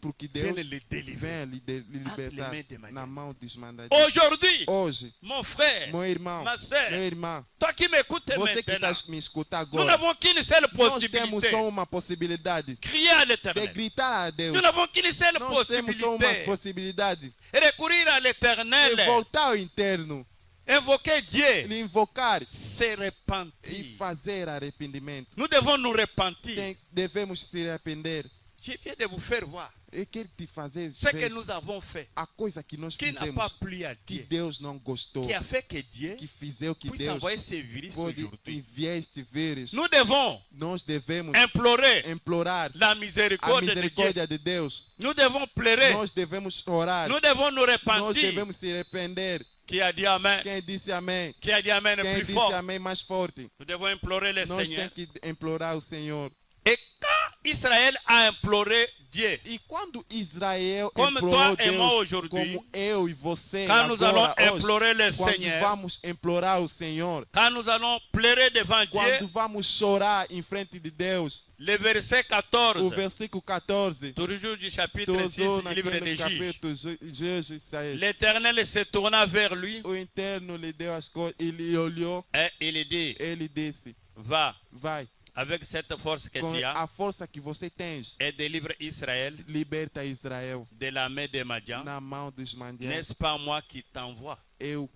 porque Deus vienne le délivrer venha lhe entre les libertar mains de Madian. na mão dos mandados. Aujourd'hui, Hoje, mon frère, meu irmão, ma soeur, meu irmão, toi qui m'écoutes você que maintenant, está me escutar nous agora, n'avons qu'une seule nós temos possibilité, só uma possibilidade crier à de l'éternel. gritar a Deus. Nous n'avons qu'une seule Nós temos só uma possibilité, possibilidade recourir à de l'éternel, voltar ao interno, invoquer Dieu, de invocar se e repentir. fazer arrependimento. Nous devons nous repentir. Devemos se arrepender. Je viens de vous faire voir Eu quero te fazer ce que ver nous avons fait, a coisa que nós qui n'a pas fizemos, plu à que Dieu, Deus não gostou, qui a fait que Dieu que fizeu que puisse Deus envoyer ces virus pode aujourd'hui. enviar este vírus. Nous devons Nós devemos implorer implorar la a miséricorde de Dieu. misericórdia de Deus. Nous devons pleurer. Nós devemos orar. Nous devons nous Nós repentir. devemos se arrepender. Qui a dit Amen? Quem disse amém? Qui a dit Amen Quem plus disse fort? amém mais forte? Nous devons implorer le Nós Seigneur. temos que implorar o Senhor. Et quand Israël a imploré Dieu, E quando Israel Comme implorou toi et moi Deus, aujourd'hui, como eu e você quand nous allons agora, hoje, implorer le quando Seigneur, vamos implorar o Senhor, quand nous allons pleurer devant quando Dieu, vamos chorar em frente de Deus, le verset o 14, versículo 14, toujours du chapitre 6 todo du livre naquele des Juges, capítulo, Juízes 6, l'Éternel se tourna vers lui o interno lhe deu as coisas, ele olhou, et il dit, ele disse, va vai, avec cette force que com tu as a força que você tens, et délivre Israël liberta Israel de la main de Madian. na mão dos mandianos. N'est-ce pas moi qui t'envoie? Eu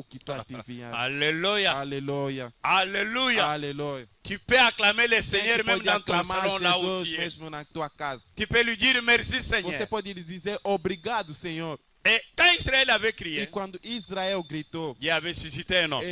que estou a te enviar. Alléluia. Aleluia, Alléluia. aleluia. Tu peux acclamer le Seigneur Você même pode dans ton aclamar salon là où Jesus tu es. mesmo na tua casa. Tu peux lui dire merci Você Seigneur. pode lhe dizer obrigado, Senhor. Et quand Israël avait E crié, quando Israel gritou, Dieu avait suscité un homme.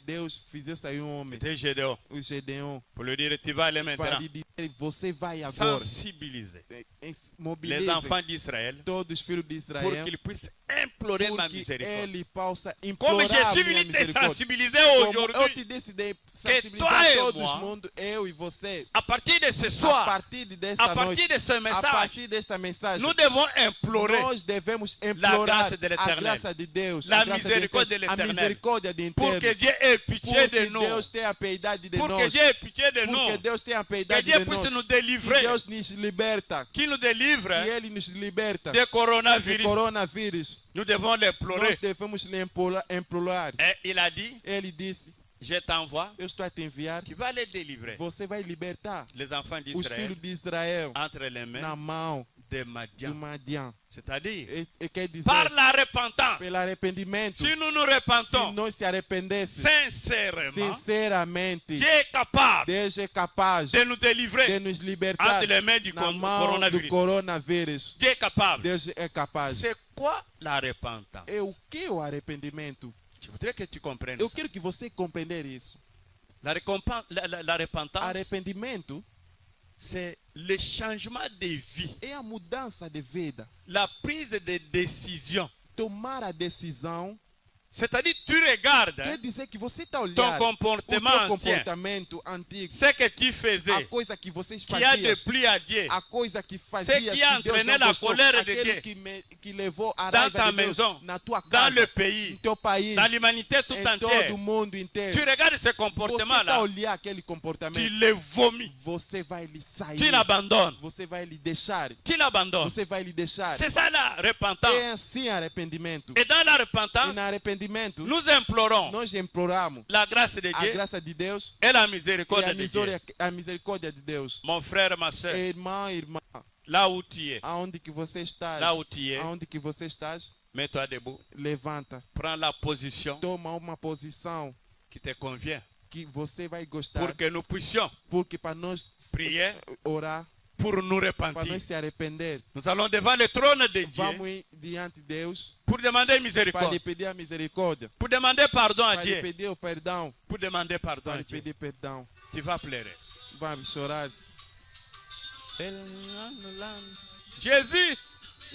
Deus fez sair um homem, C'était Gédéon. o Gedeon, Pour lui dire, tu vas aller para maintenant lhe dizer, você vai agora. sensibiliser les Mobilize enfants d'Israël todos os filhos de pour Israel, qu'ils puissent implorer ma porque miséricorde. ele possa Comme implorar a je suis minha venu te misericórdia. sensibiliser Como eu aujourd'hui, te decidi toi sensibilizar et todos moi, os mundo, eu e você, à partir de ce a soir, partir desta à noite, partir de ce a message, partir desta mensagem, nous devons implorer nós devemos implorar grâce de a l'Éternel, graça de Deus, la a graça miséricorde de de Deus, a l'Éternel, misericórdia de pour Eterno, que Dieu ait pitié pour de que nous, Deus tenha piedade de pour que nós, Dieu ait pitié de porque nous, Deus tenha que piedade Dieu de puisse nós, nous que délivrer, Deus nos liberta, qu'il nous que délivre Ele nos liberta des do coronavirus. coronavírus. Nous devons les Nós pleurer. devemos lhe implorar. Et il a dit, Ele disse, je t'envoie, eu estou a te enviar, tu vas les délivrer, você vai libertar les enfants os d'Israël, filhos de Israel entre les mains na mão de de Madian. Madian. C'est-à-dire, E quer dizer, par la repentance, pelo arrependimento, si nous nous se repentons nós se arrependesse sincèrement, sinceramente, Dieu est capable Deus é capaz de nous de délivrer nos libertar entre les mains du na mão do coronavirus. coronavírus. Dieu est capable. Deus é capaz. C'est quoi la repentance? É o que o arrependimento? Je voudrais que tu comprennes Eu ça. quero que você compreender isso. La repentance, Arrependimento c'est le changement de vie, é a mudança de vida. la prise de décision Tomar a decisão C'est-à-dire, tu regardes Quer dizer que você está ton olhando o comportement teu ancien, comportamento antigo, ce que tu a faisais, coisa que vocês qui a faziam, déplu à Dieu a coisa que Ce fazias qui que a Deus entraîné não la gostou, colère de aquele Dieu que levou a dans raiva ta de Deus maison, na tua dans casa, le no pays, teu país, dans l'humanité tout em entière. todo o mundo Tu inteiro. regardes ce Você está comportement-là, olhar aquele tu comportamento, le vomis, você vai lhe sair, tu l'abandonnes, você vai lhe deixar, tu l'abandonnes. você vai lhe deixar. C'est ça la repentance. É assim arrependimento. Et dans la E repentance, no arrependimento, nous implorons nós imploramos la grâce de a Dieu graça de Deus et la e miséricorde de Dieu. a misericórdia de Deus. Mon frère, ma soeur, Irmão, irmã, là où tu es, aonde que você está, là où tu es, aonde que você está, mets-toi debout, levanta, prends la position toma uma posição qui te convient que você vai gostar, pour que nous puissions porque para nós prier orar, pour nous para repentir. nós se arrepender, Nous allons devant le trône de Dieu vamos ir diante de Deus pour demander para lhe miséricorde, pedir a misericórdia, pour demander pardon à para lhe Dieu, pedir o perdão, pour demander pardon para à lhe Dieu. pedir perdão. Tu vas pleurer. Vamos chorar. Jésus,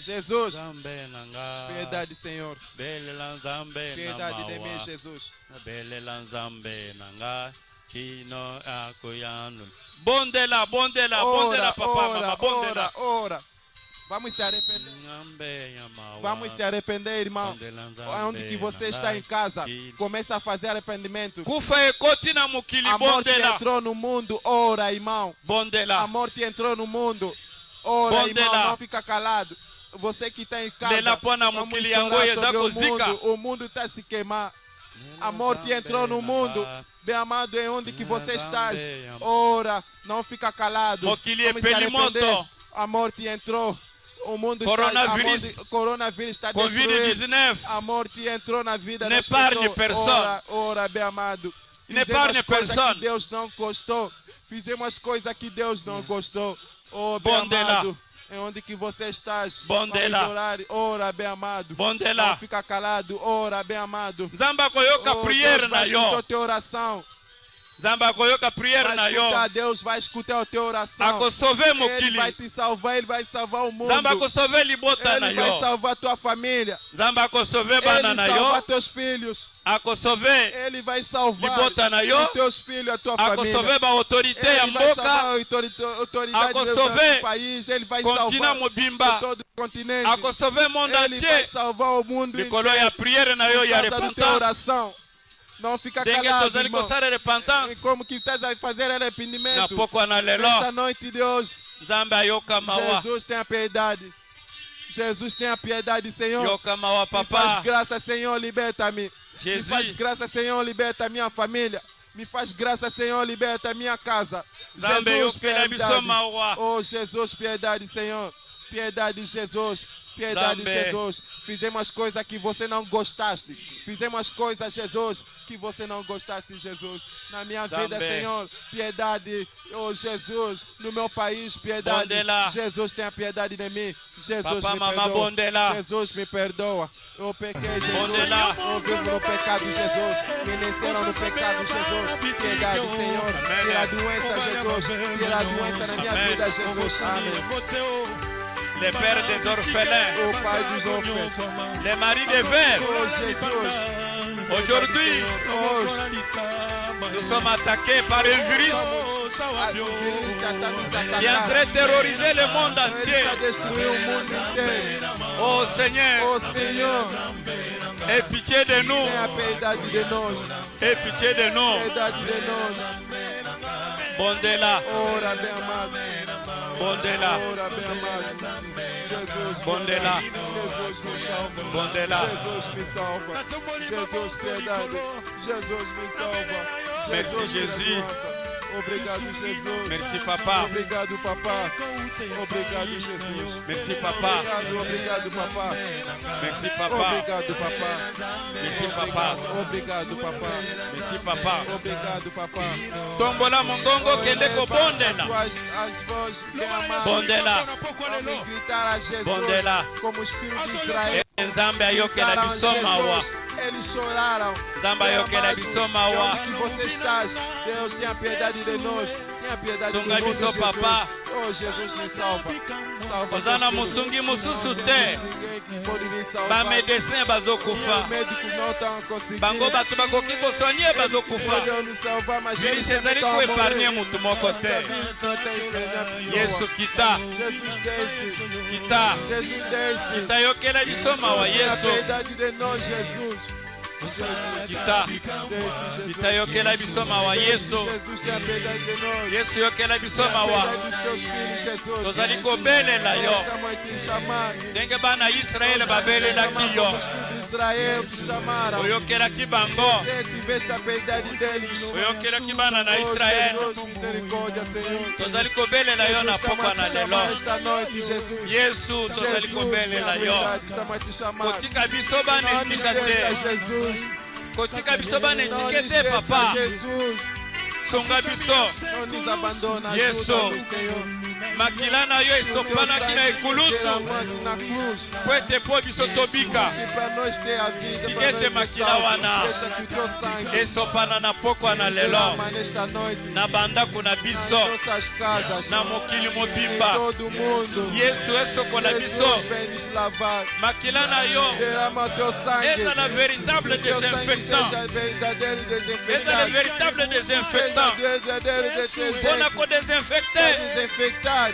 Jesus, Nzambe nanga, piedade, Senhor. belela Nzambe Piedade de mim, namawa, Jesus. belela Nzambe nanga, kino akoyanu. Bondela, bondela, bondela, papa, mama, bondela. ora. Vamos se arrepender. Nzambe yamawa, Vamos se arrepender, irmão. bondela Nzambe Onde que você nanga, está em casa, kino- começa a fazer arrependimento. Kufa ekoti na mukili, A morte bondela, entrou no mundo, ora, irmão. A bondela. morte entrou no mundo. Ora, Bondela. irmão, não fica calado. Você que está em casa, Lela pona vamos mukili chorar yango sobre o ezako mundo. O mundo está se queimar. A morte entrou no mundo. Bem amado, é onde que você está. Ora, não fica calado. Mokili Vamos se epelimoto. arrepender. A morte entrou. O mundo Coronavírus. está, coronavírus está destruído. Covid-19. A morte entrou na vida das N'épargne pessoas. personne. Ora, bem amado. N'épargne Fizemos coisas personne. que Deus não gostou. Fizemos coisas que Deus não gostou. Oh, bem Bondela. amado. É onde que você está. Bondela. Vamos orar. Ora, bem amado. Bondela. Não fica calado. Ora, bem amado. Nzambe akoyoka Oh, prière Deus na vai escutar yo. a tua oração. Nzambe akoyoka prière na Vai yo. escutar, Deus vai escutar a tua oração. Akosauve Ele mokili. vai te salvar. Ele vai salvar o mundo. Nzambe akosauve libota na Ele vai yo. salvar tua família. Nzambe akosauve Ele bana na salva yo. teus filhos. Akosauve Ele vai salvar libota na yo. os teus filhos, a tua família. akosauve ba autorité ya Ele vai salvar mboka. a autoridade do Akosauve nosso país. Ele vai Continent salvar mobimba. todo o continente. Akosauve monde Ele vai entier. salvar o mundo Likolo ya inteiro. prière na yo Por ya causa da tua repentance. oração. Não fica Ndenge calado, tozali irmão. kosala repentance. Como que estás a fazer Na arrependimento? pokwa na Nesta lelo. noite de hoje, Nzambe ayoka mawa. Jesus tenha piedade. Jesus tenha piedade, Senhor. Yoka mawa Me faz papa. graça, Senhor, liberta-me. Me faz Jesus. graça, Senhor, liberta a minha família. Me faz graça, Senhor, liberta a minha casa. Nzambe Jesus, yokela biso piedade. mawa. Oh, Jesus, piedade, Senhor. Piedade, Jesus. Piedade, Nzambe. Jesus. Fizemos coisas que você não gostaste. Fizemos coisas, Jesus, que você não gostaste, Jesus. Na minha vida, Nzambe. Senhor, piedade. Oh, Jesus, no meu país, piedade. Bondela. Jesus, tenha piedade de mim. Jesus, Papa, me mama, perdoa. bondela. Jesus, me perdoa. Eu pequei, Jesus. Bondela. Eu vivo no pecado, Jesus. Me nasceram no pecado, Jesus. Piedade, Senhor. Amém. Tira a doença, Jesus. Tira a doença na minha Amém. vida, Jesus. Amém. Les pères des orphelins. O Pai dos órfãos. Les maris des veuves. Oh, Jesus. Aujourd'hui, Hoje, nous sommes attaqués par un virus a civilista está nos qui est en train de terroriser le monde Ele está entier. destruindo o mundo inteiro. Oh Seigneur, Oh, Senhor, aie pitié de nous. tenha piedade de nós. Aie pitié de nous. Piedade de nós. Bondela, Ora, bem amado. bondela, Ora, bem amado. Jesus, Bondela. Jesus me salva. Bondela. Jesus me salva. Jesus, piedade. Jesus me salva. Merci, Jesus, Jésus. perdoa. Obrigado, Jesus. Merci papa. Obrigado, papá. Obrigado, Jesus. Merci papa. Obrigado, papá. Merci papa. Obrigado, papá. Merci papa. Obrigado, papá. Merci papa. Obrigado, papá. Tombola mongongo kende ko bondela. As vozes que amaram. Bondela, Vamos gritar a Jesus Bondela. como o Espírito de Israel. Nzambe ayokela Gritaram a biso mawa. Jesus. Eles choraram. Nzambe Meu ayokela amado, biso de mawa. onde que você estás, Deus tenha piedade de nós. Tenha piedade do Sunga mundo, biso, Jesus. papa. Oh, Jesus, me salva. Salva Ozana teus filhos. musungi mususu Não te. existe ninguém que pode lhe salvar. Bamedecin Os bazokufa. médicos não estão conseguindo. Bango bato bakoki kosoigner bazokufa. Podiam nos salvar, mas eles Virisi ezali estão a koepargne morrer. mutu moko te. Essa vírus não tem pena pior. Yesu kita. Jesus desce. Kita. Jesus desce. Kita yokela biso mawa Tenha Yesu. piedade de nós, Jesus. Kita. Kita yokela biso mawa Yesu. Jesus, tenha piedade de nós. Yesu yokela biso Tenha mawa. piedade dos teus filhos, Jesus. Tozali kobelela yo. Estamos a te chamar. Ndenge bana Israele babelelaki yo. Israel te chamaram. Oyokelaki bango. Você tiveste a piedade deles. Oyokelaki bana na Oh, Israele. Jesus, misericórdia, Senhor. Tozali kobelela yo na Estamos pokwa a na te chamar lelo. esta noite, Jesus. Yesu tozali Jesus, kobelela tenha yo. piedade. Estamos a te chamar. Kotika biso bana Não nos esika deixa, te. Jesus. Kotika biso bana Não nos esike te deixa, papa. Jesus. Songa biso. Não nos abandona, Yesu. ajuda-nos, Senhor. Makila na yo esopanaki na ekulutu. Na cruz. Po ete po biso tobika. E para nós ter a vida, para Tigete nós ter makila salvo. wana. Deixa que o teu sangue Esopana na pokwa na lelo. derrama nesta noite. Na bandako na Nas biso. nossas casas. Na mokili Em mobimba. todo o mundo. Yesu esokola Jesus biso. vem nos lavar. Makila na yo. Derrama o teu sangue. Eza na véritable Que o teu sangue désinfectant. seja verdadeiro Eza le desinfectante. véritable désinfectant. Verdadeiro Mpona kodesinfecte desinfectar.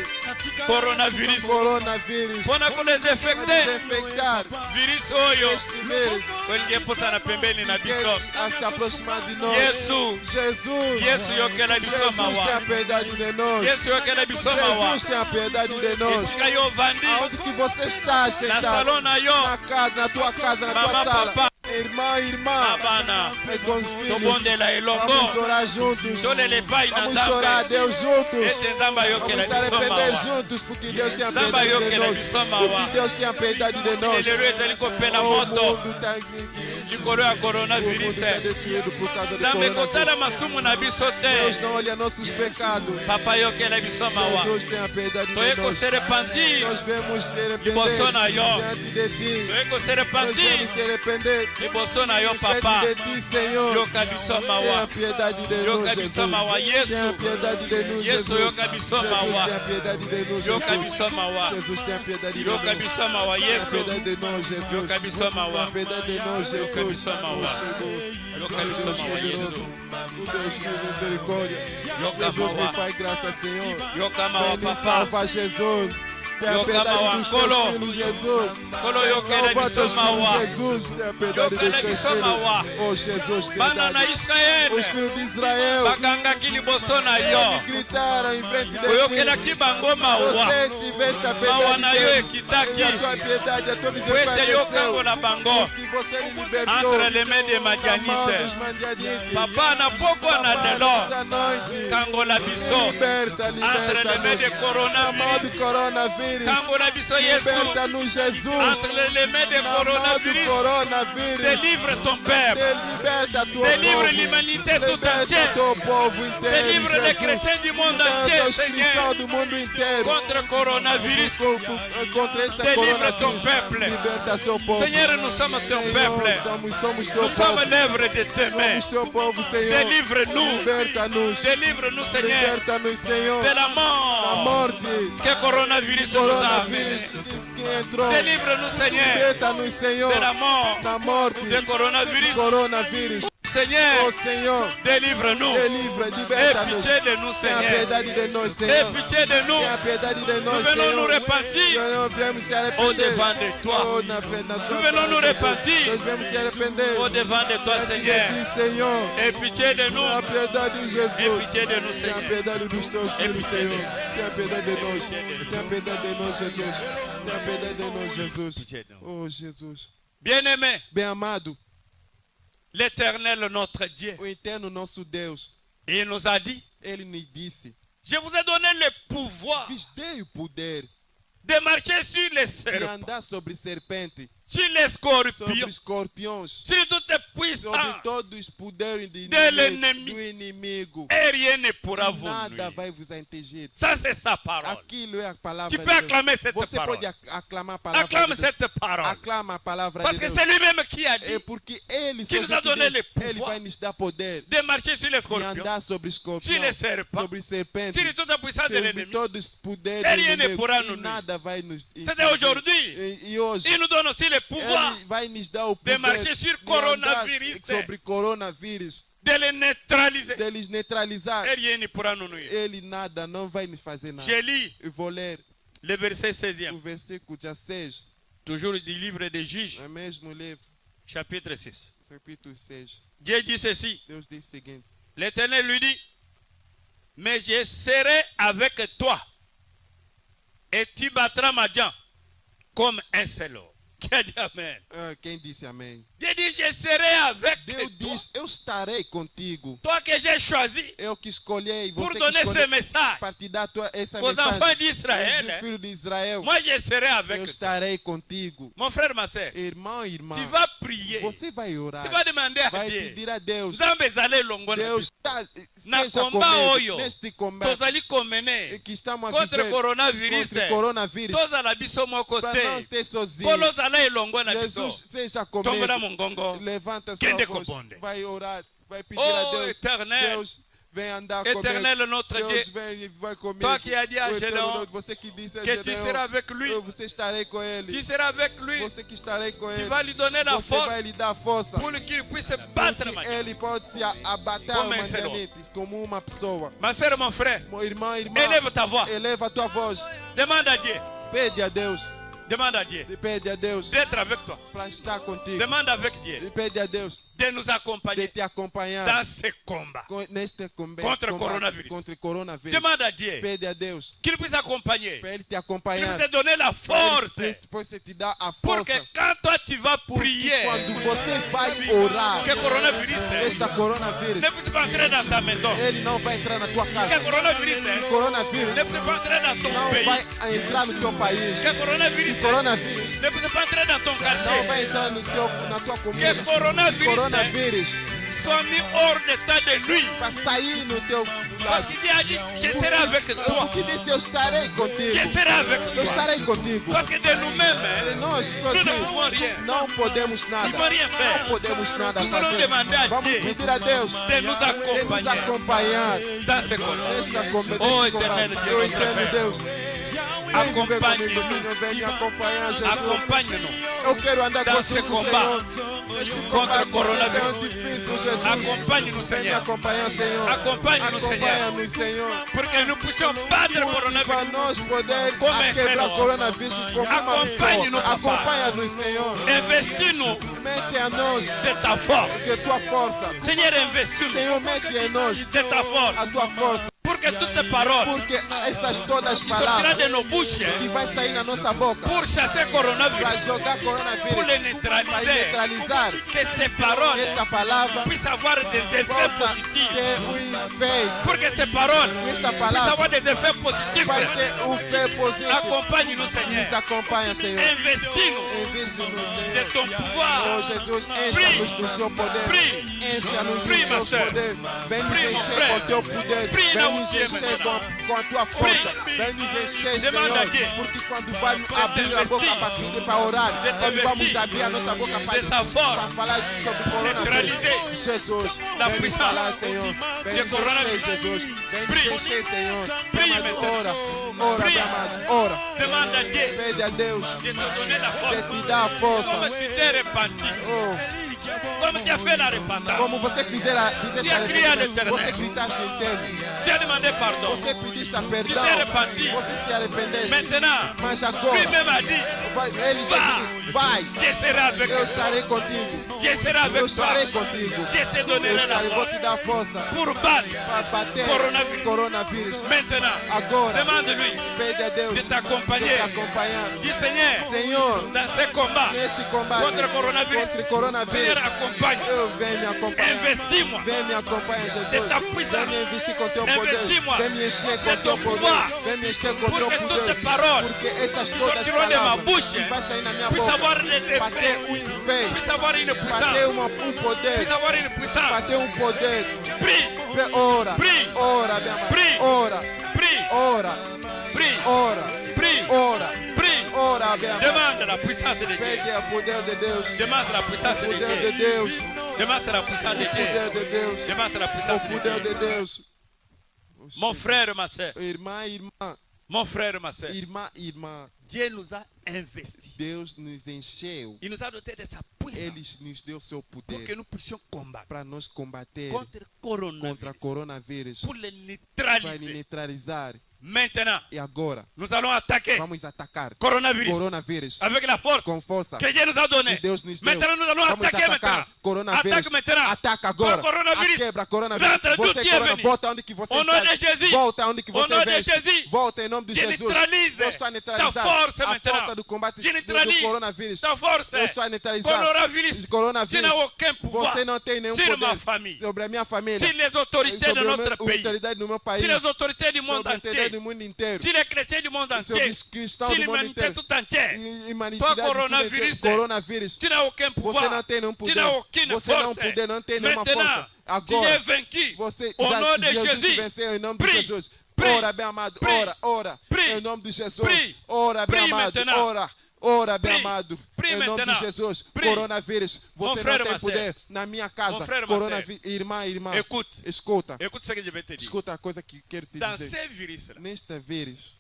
coronavirus. Coronavírus. Mpona kodesinfecte Desinfectar virus oyo este vírus olingi eposana pembeni na que biso. a se aproximar de nós. Yesu, Jesus. Yesu yokela biso Jesus tem mawa. a piedade de nós. Yesu yokela biso mawa. Jesus tem a piedade de nós. Esika yo ovandi Aonde que você está na sentado? salon na yo, Na casa, na tua casa, na tua mama sala. papa Irmã, na irmã. bana É com os filhos. tobondela Vamos elongo chorar juntos. tolele epai na Vamos chorar a nzambe Deus juntos. ete nzambe Vamos ayokela se biso arrepender mawa. juntos, porque Deus tem a Nzambe piedade de ayokela nós. biso mawa. Porque Deus tem a piedade de nós. lelo ezali kopela O moto mundo está likolo ya o mundo coronavirus. está destruído por causa do nzambe coronavírus. kosala masumu na biso Deus te. não olha nossos pecados. Papa yokela biso mawa. Jesus tem a piedade Toye de nós. kose repentir. Nós vemos se arrepender Liboso na yo. diante de ti. Toye kose Nós repentir. vemos se arrepender Liboso na yo diante papa. de ti, Senhor. Yoka biso Tenha mawa. piedade de Yoka nós, biso Jesus. mawa. Tenha Yesu. piedade de nós, Yesu, Jesus. yoka biso Jesus, mawa. tenha piedade de nós, Yoka Jesus. biso mawa. Jesus, tenha piedade de Yoka nós. biso mawa. Tenha Yesu. piedade de nós, Jesus. Yoka biso mawa. Tenha piedade de nós, Yoka Jesus. biso mawa. Oh, Senhor. Yoka biso mawa. Yesu. O Deus de misericórdia. Yoka Jesus, mawa. me faz graça, Senhor. Yoka mawa Vem nos papa. salvar, Jesus. Tenha Yoka piedade mawa. dos teus Kolo. filhos, Jesus. Kolo yokela Salva biso teus filhos, mawa. Jesus. Tenha piedade dos Yokela teus biso filhos. mawa. Oh, Jesus, Bana na piedade. Israele Os filhos de Israel bakangaki liboso na yo. eles gritaram em frente de ti. Oyokelaki bango mawa. Você tiveste a Mawa na yo piedade ekitaki. deles. A tua piedade, a tua Po ete misericórdia yo desceu. kangola bango Que você lhe libertou entre les mains de da mão dos Madianites. Madianites. Papa na pokwa na Papa, lelo nessa noite, kangola biso liberta, entre les mains de liberta-nos. Na mão coronavirus. do coronavírus. Kangola biso Yesu Liberta-nos, Jesus. entre les mains de Na mão do coronavirus. coronavírus. Délivre ton peuple. Liberta a tua Délivre povo. l'humanité tout Liberta entière. teu povo inteiro. Délivre les Jesus. chrétiens du monde Liberta entier, os cristãos Seigneur, do mundo inteiro. contre coronavirus. Contra esse Délivre ton coronavírus. peuple. Liberta seu povo. Seigneur, nous sommes ton peuple. Somos teu Nous sommes povo. l'œuvre de tes mains. Somos teu povo, Senhor. Délivre-nous. Liberta-nos. Délivre-nous, Seigneur, Liberta-nos, Senhor. de la Da mort morte. que coronavirus nous a Coronavírus amené. que entrou. Délivre-nous, Seigneur, Liberta-nos, Senhor. de la mort Da morte. de coronavirus. Coronavírus. Seigneur, Oh, Senhor. délivre-nous. Délivre, Aie liberta-nos. pitié de nous, Tenha Seigneur. piedade de nós, Aie Senhor. pitié de nous. Tenha piedade de nós, Nous venons nous Senhor. repentir Nós viemos se au arrepender. devant de toi. Oh, na frente da tua Nous venons nous face, repentir Nós viemos se arrepender. au devant de toi, Diante de Seigneur. ti, Senhor. Aie pitié de Tenha nous. piedade de Aie Jesus. pitié de nous, Tenha Seigneur. piedade dos teus filhos, pitié de Senhor. nous. Tenha piedade de nós. pitié de nous. Tenha piedade de nós, Jesus. Tenha piedade de nós, Jesus. Pitié de nous. Oh, Jesus. Bien-aimé, Bem amado, l'Éternel, notre Dieu, o eterno nosso Deus, il nous a dit, ele nos disse: je vous ai donné le pouvoir vos dei o poder de marcher sur les de serpents andar sobre serpente sur les sobre scorpions, escorpiões, sur toutes les sobre puissances todos os poderes de do l'ennemi. inimigo. Et rien ne pourra vous Nada nuire. vai vos atingir. Ça, c'est sa parole. Aquilo é a palavra Tu de peux Deus. acclamer cette Você parole. pode aclamar a palavra Acclame de Deus. cette parole. Aclama a palavra Parce de que Deus. c'est lui-même qui a É dit porque Ele, que nous a somente donné Deus, le Ele pouvoir vai nos dar poder de marcher sur les de scorpions, andar sobre sur les escorpiões, serpents, sobre serpentes, sur toute la puissance de sobre l'ennemi. todos os poderes Et do rien ne inimigo, pourra e nous nada vai nos C'était aujourd'hui. E hoje, Il nous donne aussi le pouvoir Ele vai nos dar o de poder marcher sur de andar coronavírus, sobre coronavírus, de le neutraliser. deles neutralizar. Et rien ne pourra nous nuire. Ele nada, não vai nos fazer nada. Je lis Eu vou ler le verset o 16e, versículo 16, toujours du livre des Juges, no mesmo livro, chapitre 6. capítulo 6. Dieu dit ceci. Deus diz o seguinte: L'Éternel lui dit, mais je serai avec toi et tu battras Madian comme un seul homme. Qui a dit Amen? quem disse amém? Dieu dit, je serai avec Deus toi. diz: eu estarei contigo. Toi que j'ai choisi Eu que escolhi, pour você que donner ce escolheu message para te dar essa aux enfants mensagem. d'Israël. Os filhos de Israel, Moi, je serai avec eu toi. estarei contigo. Mon frère, ma soeur, Irmão e irmã, tu vas prier. você vai Tu orar, vas demander à vai Dieu. pedir a Deus. Nzambe ezali elongo na Deus biso. está Na seja combat comigo oyo, neste combate tozali komene que estamos a contre viver coronavirus. contra o coronavírus. Tozala biso moko Para não te. ter sozinho. Nkolo ozala elongo na biso. Jesus seja Tombola comigo. mongongo. Levanta Kende sua voz, kobonde. vai orar, vai pedir a Oh Deus. éternel, Deus vem andar comigo. éternel notre Dieu, Deus vem e vai comigo. toi qui as dit à O eterno Gédéon Deus, você que disse a que tu Gedeão, seras avec lui, você estarei com ele. tu seras avec lui, Você que estarei com tu ele. vas lui donner la Você force vai lhe dar força. pour qu'il puisse battre Porque Madian. ele pode se abater Como um ser humanamente como uma pessoa. Ma soeur, mon frère, Meu irmão, irmã, élève ta voix. eleva a tua voz. Demande à Dieu. Pede a Deus. Demande à Dieu Pede a Deus d'être avec toi. para estar contigo. Demande avec Dieu Pede a Deus de nous de accompagner te acompanhar dans ce combat. neste combate Contra o coronavírus. contra o coronavírus. Demande à Dieu Pede a Deus qu'il puisse accompagner, para ele te qu'il acompanhar. puisse te donner la force Depois você te dá a pour força. que quand toi tu vas Porque prier, quando você vai orar, que coronavírus esta coronavírus, ne puisse pas entrer dans ta maison, ele não vai entrar na tua que casa. coronavírus O coronavírus ne puisse pas entrer dans ton não pays, vai entrar no teu país. que O coronavírus coronavírus ne puisse pas entrer dans ton não quartier, vai entrar na tua comunidade. que coronavírus Coronavírus soit mis hors d'état de nuit. vai sair no teu Parce lado. qu'il dit, a dit, je serai avec toi. Porque disse: eu estarei contigo. Je serai avec Eu toi. estarei contigo. Parce que de nous-mêmes, E nós nous ne sozinhos pouvons rien. não podemos nada. Ils vont rien faire. Não podemos nada Nous allons fazer. demander à Vamos Dieu pedir a Deus de nous de nos acompanhar dans ce combat. nesta comida. Oh, éternel Dieu, Eu notre entendo, Père. Deus. Vem viver comigo, Acompanhe-nous. Senhor. Vem me acompanhar, Jesus. Accompagne-nous Eu quero andar dans contigo, ce combat Senhor. Neste contre combate o coronavírus. tão difícil, Jesus. Accompagne-nous, Vem me Seigneur, acompanhar, Senhor. Acompanhe-nous, Seigneur. Acompanha-nos, Senhor. pour que nous puissions battre le Para coronavirus. nós poder Como é, quebrar Senhor? o coronavírus como uma Acompanhe-nos, pessoa. Papai. Acompanha-nos, Senhor. Investis-nous Mete a nós de ta force. de tua força. Seigneur, investis-nous Senhor, mete em nós de ta force. a tua força. Pour que toutes tes paroles Porque essas todas qui sortiront palavras de nos bouches que vai sair na nossa boca pour chasser le para coronavirus, jogar pour coronavírus, le para neutraliser, neutralizar que ces paroles esta palavra, puissent avoir des effets possa positifs. ter efeito. Pour que ces paroles Esta puissent palavra avoir des effets positifs. vai ter fé positivo. Accompagne-nous, Nos Seigneur. acompanha, Senhor. Investis-nous Investe-nos, de Senhor. ton pouvoir. Oh, Jesus, encha-nos do seu poder. Prie. Encha-nos Prie, do ma seu sœur. poder. Vem nos Prie, mon encher frère. com o teu poder. Prie, Vem não nos te encher maintenant. com a tua força. Prie. Vem nos encher, Demande a Senhor. Dieu. Porque quando vai Para abrir a boca investir. para pedir, para orar, De quando vamos t'investir. abrir a nossa boca De ta force. para falar sobre o coronavírus. Neutraliser. Jesus, La vem nos puissance falar, Senhor. Vem de nos coronavírus. encher, Jesus. Vem Prie. nos encher, Senhor. Prie, Amado, maintenant. ora, ora, Prie. meu amado, ora. Demande à Dieu Pede a Deus de te donner la de force. te dar a força. Comme tu t'es repenti. Oh, Comme tu as fait la repentance. como você fizera Tu as crié à l'Éternel. você gritaste em céu. Tu as demandé pardon. Você pediste a Tu perdão. t'es repenti. Você se arrependeste. Maintenant, Mas agora, lui-même a dit, ele disse, vai, je serai avec eu toi. estarei contigo. Je serai Eu avec toi. estarei contigo. Je te Eu donnerai la estarei, vou force te dar força pour battre. para bater Coronavírus. coronavírus. Maintenant, Agora, demande-lui pede a Deus de de t'accompagner. te acompanhar. Dis Seigneur, Senhor, dans ce combat neste combate contre le coronavirus, contra o coronavírus, Seigneur, accompagne. Vem me acompanhar. Investis-moi. Vem me acompanhar, De Jesus. ta Vem puissance. me investir com teu poder. Investis-moi. Vem me encher De com teu ton poder. pouvoir. Vem me encher com Pour teu que poder. toutes tes paroles Porque estas qui todas as sortiront de ma palavras bouche que vai sair na minha puissent avoir boca des para ter effets, um efeito, puissent avoir une para ter puissance, poder, puissent avoir une para puissance. ter poder. Prie, Ora, Prie. ora, minha mãe. Prie. Ora, prie, ora, prie, ora, prie, ora, prie. ora, minha mãe. Demande la puissance de Dieu. Pede o poder de Deus. Demande la O puissance de poder de Dieu. Deus. Demande la puissance O de poder Dieu. de Deus. Demande la O puissance de poder de Dieu. Deus. Mon frère, ma soeur. Irmã, irmã, Mon frère, ma soeur. irmã, irmã. Dieu nous a investis. Deus nos encheu. Il nous a doté de sa puissance Ele nos deu seu pour que poder nous puissions combattre para nós combater contre le contra coronavirus, coronavírus. pour le Para neutraliser. neutralizar. Maintenant, E agora, nous allons attaquer vamos atacar coronavirus coronavírus avec la force com força que Dieu nous a que donnée. Deus nos deu. Maintenant, nous allons Vamos attaquer maintenant. atacar coronavírus. Attaque maintenant. Ataca agora. Toi, coronavírus. A quebra coronavírus. Rentre, Você tu que é corona, venu. volta onde que você Au nom está. de Jésus. Volta onde que Au você nom de vem. Jésus. Volta em nome de Je Jesus. neutralise Deus está ta neutralizar force a maintenant. força do combate Je do neutralise coronavírus. ta force. Deus está neutralizar Coronavirus. Tu coronavírus. n'as aucun pouvoir Você não tem nenhum sur ma poder famille, sobre a minha família. sur les autorités de Sobre notre a pays, autoridade do meu país. sur les autorités du monde Sobre a autoridade entier, do mundo inteiro. sur les chrétiens du monde Sobre entier, os cristãos sur do mundo l'humanité inteiro. tout entière. Humanidade Toi, coronavírus. coronavírus. Tu n'as aucun Você pouvoir. não tem nenhum Tu poder. n'as aucune Você não force. poder, não tem nenhuma Maintenant, força. tu es Agora, vaincu. você Au já nom de Jesus Jésus. venceu em nome Prie. de Jesus. Prie. Ora, bem amado, Prie. ora, ora. Prie. Em nome de Jesus. Prie. Ora, bem Prie amado, maintenant. ora. Ora, bem Prie. amado, Prie em nome maintenant. de Jesus. Prie. Coronavírus, Mon você frère, não tem ma poder sœur. na minha Mon casa. frère, ma Coronavírus, irmã, irmã, Écoute, escuta. écoute ce que je vais te dire. Escuta a coisa que quero te Dans dizer. ces virus-là, Neste vírus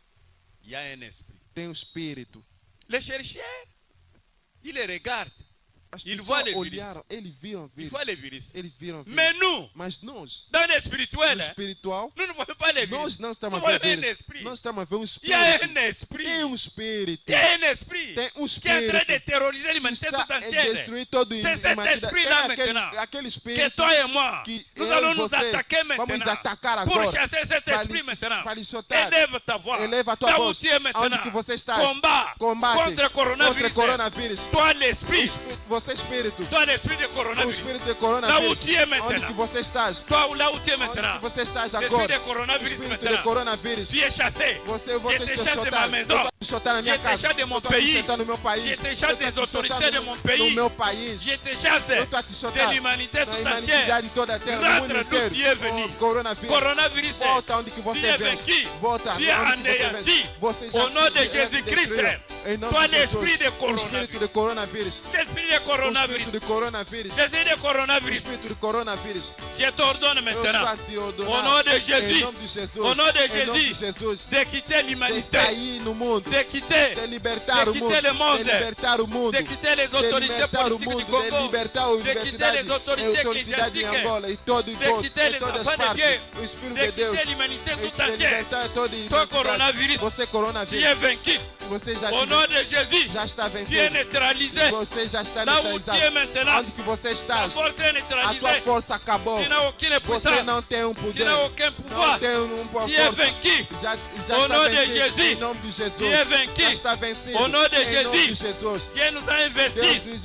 il y a un esprit. tem um espírito. Les chercheurs, ils les regardent. As Ils pessoas voient les olharam, eles viram Ils vírus. voient les virus. Eles viram vírus. Mais nous, Mas nós, dans le no spirituel, hein, espiritual, nous ne voyons pas les virus. nós não estamos Nous a ver voyons un vírus. esprit. Nós estamos a ver um Il y a espírito. un esprit. Tem um espírito. Il y a un esprit Tem um qui est en train de espírito. terroriser l'humanité Está tout a entière. destruir todo o C'est cet esprit-là maintenant aquele Que espírito toi et moi, que nous eu allons e nous você attaquer vamos maintenant atacar pour agora. chasser cet Para esprit lhe- maintenant. para lhe soltar. Élève ta voix. Eleva a tua Là où voz. tu es maintenant. Onde que você está? Combat Combate contre le coronavirus. contra coronavírus. Toi l'esprit. Você espírito. Toi l'esprit de O coronavirus. espírito de Là où coronavírus. tu es Onde que maintenant. você estás? Toi là où tu es Onde maintenant. que você estás L'esprit agora? de O coronavirus espírito de maintenant. coronavírus. Tu es chassé. Você Je te chasse de ma maison. te soltar na minha Je te casa. chasse de mon Eu tô te pays. soltar no meu país. Je te chasse Eu tô des te autorités soltar de no- mon pays. No meu país. Je te chasse Eu tô te de soltar l'humanité na tout entière. humanidade toda a terra, no mundo Rentre d'où inteiro. tu es venu. Oh, coronavírus. Coronavirus. Volta onde que Tu você es vem. vaincu. Volta Tu es onde que você anéanti. vem. Você já Au nom de se- Jésus-Christ. destruiu. Em nome Toi de Jesus. l'esprit de O coronavirus. espírito de coronavírus. L'esprit de O coronavirus. espírito de coronavírus. L'esprit de O coronavirus. espírito de coronavírus. Je t'ordonne Eu maintenant, estou a te ordenar. au nom de Em Jésus, nome de Jesus. au nom de Em nome de Jésus, Jesus. de quitter De l'humanité, sair no mundo. de quitter, De libertar de o mundo. quitter le monde. De libertar o mundo. de quitter les De autorités libertar o politiques mundo. du De Congo, libertar a de quitter universidade. les autorités A autoridade em ecclésiastiques, Angola. E todo de quitter les todas enfants as de partes. Dieu, O Espírito de de Deus. quitter l'humanité tout De entière. libertar toda a Toi, humanidade. coronavirus, Você tu coronavírus. es vaincu. Você já, Au nom de Jésus, já está tu es vencido. neutralisé. Você já está Là où tu es neutralizado. maintenant, Onde que você ta está? force est A tua neutralisée. força acabou. Tu n'as aucune Você puissance. não tem um Tu poder. n'as aucun Não pouvoir. tem Tu es força. vaincu. Já Au está nom de vencido. Jésus. Em nome de Jesus. Tu es vaincu. Já está vencido. Au nom de Em nome de Jésus. Jesus. Dieu nous a Deus investis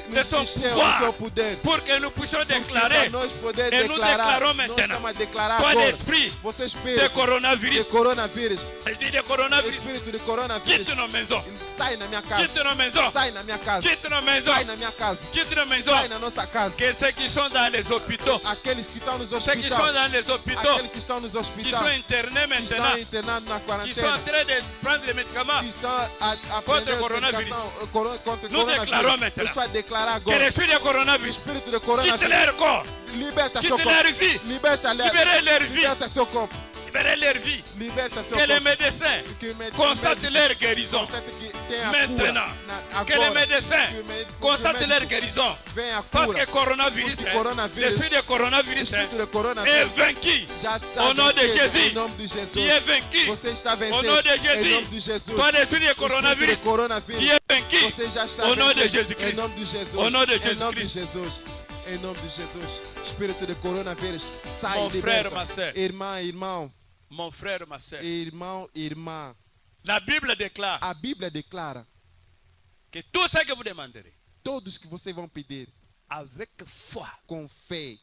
nos son encheu pouvoir. do seu poder. pour que nous puissions Para déclarer nós poder Et nous declarar. déclarons Nós maintenant. estamos a declarar toi agora. l'esprit Você de espírito de coronavirus, coronavírus. l'esprit de coronavirus, Espírito de coronavírus. quitte nos maisons, Sai na minha casa. quitte nos maisons, Sai na minha casa. quitte nos maisons, Sai na minha casa. quitte nos Sai maisons. na nossa casa. Que ceux qui sont dans les hôpitaux, Aqueles que estão nos ceux qui sont hospitais. dans les hôpitaux, Aqueles que estão nos qui sont hospitais. internés Que estão maintenant, internados na qui sont en quarentena. train de prendre les médicaments, Que estão a Contra aprender o coronavírus. contra o Nous coronavírus. declarons maintenant. Eu estou a declarar que agora. l'esprit de O coronavirus espírito de quitte coronavírus. leur corps, Liberta seu quitte corpo. leur vie, Liberta libérez leur vie, Liberta seu corpo. libérez leur vie, Liberta seu que les corpo. médecins Que o constatent leur guérison. constate que tem a Maintenant, cura. que les médecins Que o médico- constatent que o leur médico guérison. vem a Parce cura. que coronavirus, Porque coronavírus, l'esprit de O coronavirus espírito de est coronavírus vaincu. já está Au nom de vencido. Jésus. Em nome de Tu Jesus. es vaincu. Você está Au vencido. nom de Em Jésus. nome de Jesus. Toi, l'esprit de O coronavirus, espírito de coronavírus. tu es vaincu. Você já está Au nom de vencido. Jésus-Christ. Em nome de Jesus. Au nom de Em nome de Jésus-Christ. Jesus. Em nome de Jesus. Espírito de coronavírus. Sai, Mon frère, liberta. ma soeur, Irmã, irmão. mon frère, ma soeur, Irmão, irmã. la Bible déclare A Bíblia declara. que tout ce que vous demanderez, Todos que vocês vão pedir. avec foi, com fé,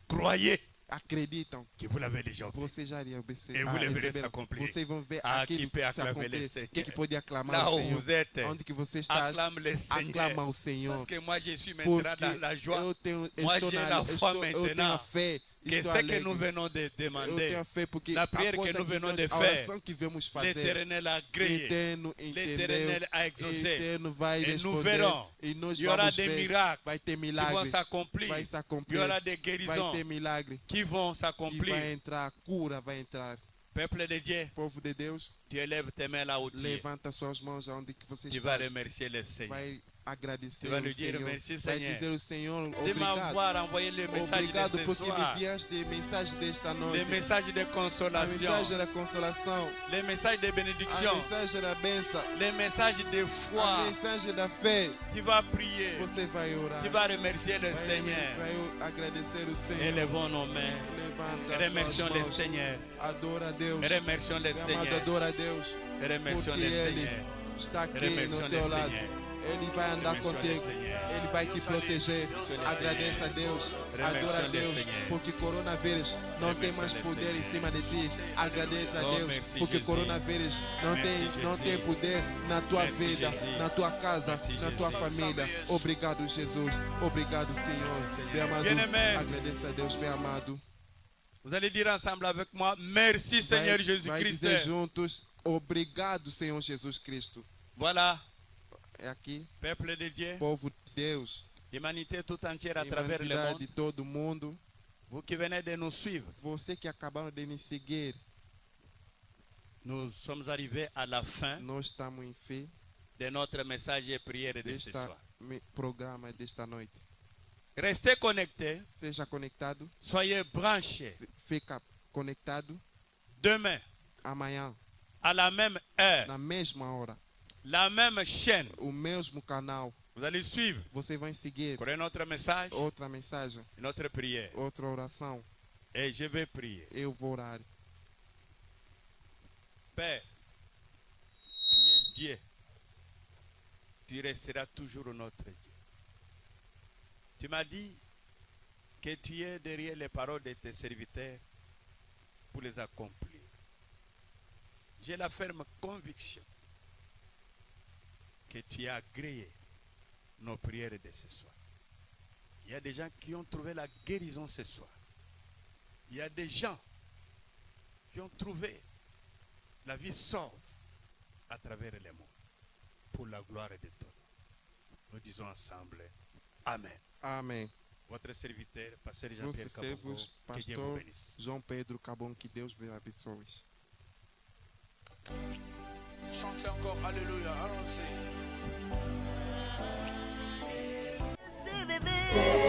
croyez acreditam que vous l'avez déjà obtenu. você já iria Et vous le verrez s'accomplir. Vocês vão ver Ah, qui aquilo peut que se acclamer le accomplir. Seigneur? Quem que pode aclamar Là o où Senhor? vous êtes, Onde que você está? acclame le Seigneur. Aclama o Senhor. Parce que moi, je suis maintenant Porque dans la joie. eu Moi, estou j'ai na, la foi eu tenho a maintenant. fé. Que Estou ce que alegre. nous venons de Eu demander, tenho a fé porque la a prière coisa que nous venons de a faire, oração que vamos fazer, l'Éternel a agréé. Eterno entendeu, L'Éternel a exaucé. Eterno vai Et nous responder, verrons. e nós Il y aura vamos des ver, miracles vai ter qui vont milagre, s'accomplir. vai se Il y accomplir, aura des vai guérisons ter milagre, qui vont e vai s'accomplir. entrar a cura, vai entrar. Peuple de Dieu, Povo de Deus, tu élèves tes mains là où tu es. levanta suas mãos aonde que você Tu vas está, remercier le Seigneur. vai agradecer Tu vas o lui dire Senhor, merci, vai Seigneur, dizer ao Senhor, de obrigado, m'avoir envoyé le message obrigado de ce porque me soir, enviaste mensagem desta le noite, message de a consolation, mensagem da consolação, le message de a bénédiction, mensagem da bênção, le message de a foi. mensagem da fé. Tu vas prier, Você vai orar, tu vas remercier le Seigneur. vai agradecer o Senhor. Élevons nos mains, Levanta remercions suas le mãos, Seigneur, adora a Deus, remercions le meu amado, Seigneur, adora a Deus, remercions porque le Ele Seigneur, está aqui remercions no le teu lado. Seigneur, Ele vai andar remercions le contigo, Seigneur, Ele vai te proteger. Agradeça a Deus, adora a Deus, porque coronavírus não tem mais poder em cima de ti. Agradeça a Deus, porque coronavírus não tem poder na tua vida, na tua casa, na tua família. Obrigado, Jesus. Obrigado, Senhor. Bem amado, agradeça a Deus, bem amado. Vous allez dire ensemble avec moi, merci Seigneur Vai Jésus-Christ. dizer juntos, obrigado, Senhor Jesus Cristo. Voilà, É aqui, peuple de Dieu, povo de Deus, l'humanité tout entière à travers le humanidade monde, de todo mundo, vous qui venez de nous suivre, você que acabaram de me seguir, nous sommes arrivés à la fin nós estamos em fé de notre message et prière de ce desta soir. programa desta noite. Restez connectés, Seja conectado, soyez branchés. fica conectado. Demain, Amanhã, à la même heure, na mesma hora, la même chaîne, o mesmo canal, vous allez suivre você vai seguir pour notre message, outra mensagem, notre prière. outra oração. Et je vais prier. Eu vou orar. Père, tu es Dieu. Tu resteras toujours notre Dieu. Tu m'as dit que tu es derrière les paroles de tes serviteurs pour les accomplir. J'ai la ferme conviction que tu as agréé nos prières de ce soir. Il y a des gens qui ont trouvé la guérison ce soir. Il y a des gens qui ont trouvé la vie sauve à travers les mondes pour la gloire de ton nom. Nous disons ensemble Amen. Amém. Votre serviteur, pasteur Jean-Pierre Vossos Kabongo, servos, que Dieu vous pastor bénisse. João Pedro Cabon, que Deus vos abençoe. Chantez encore, Alléluia, allons-y. Bébé.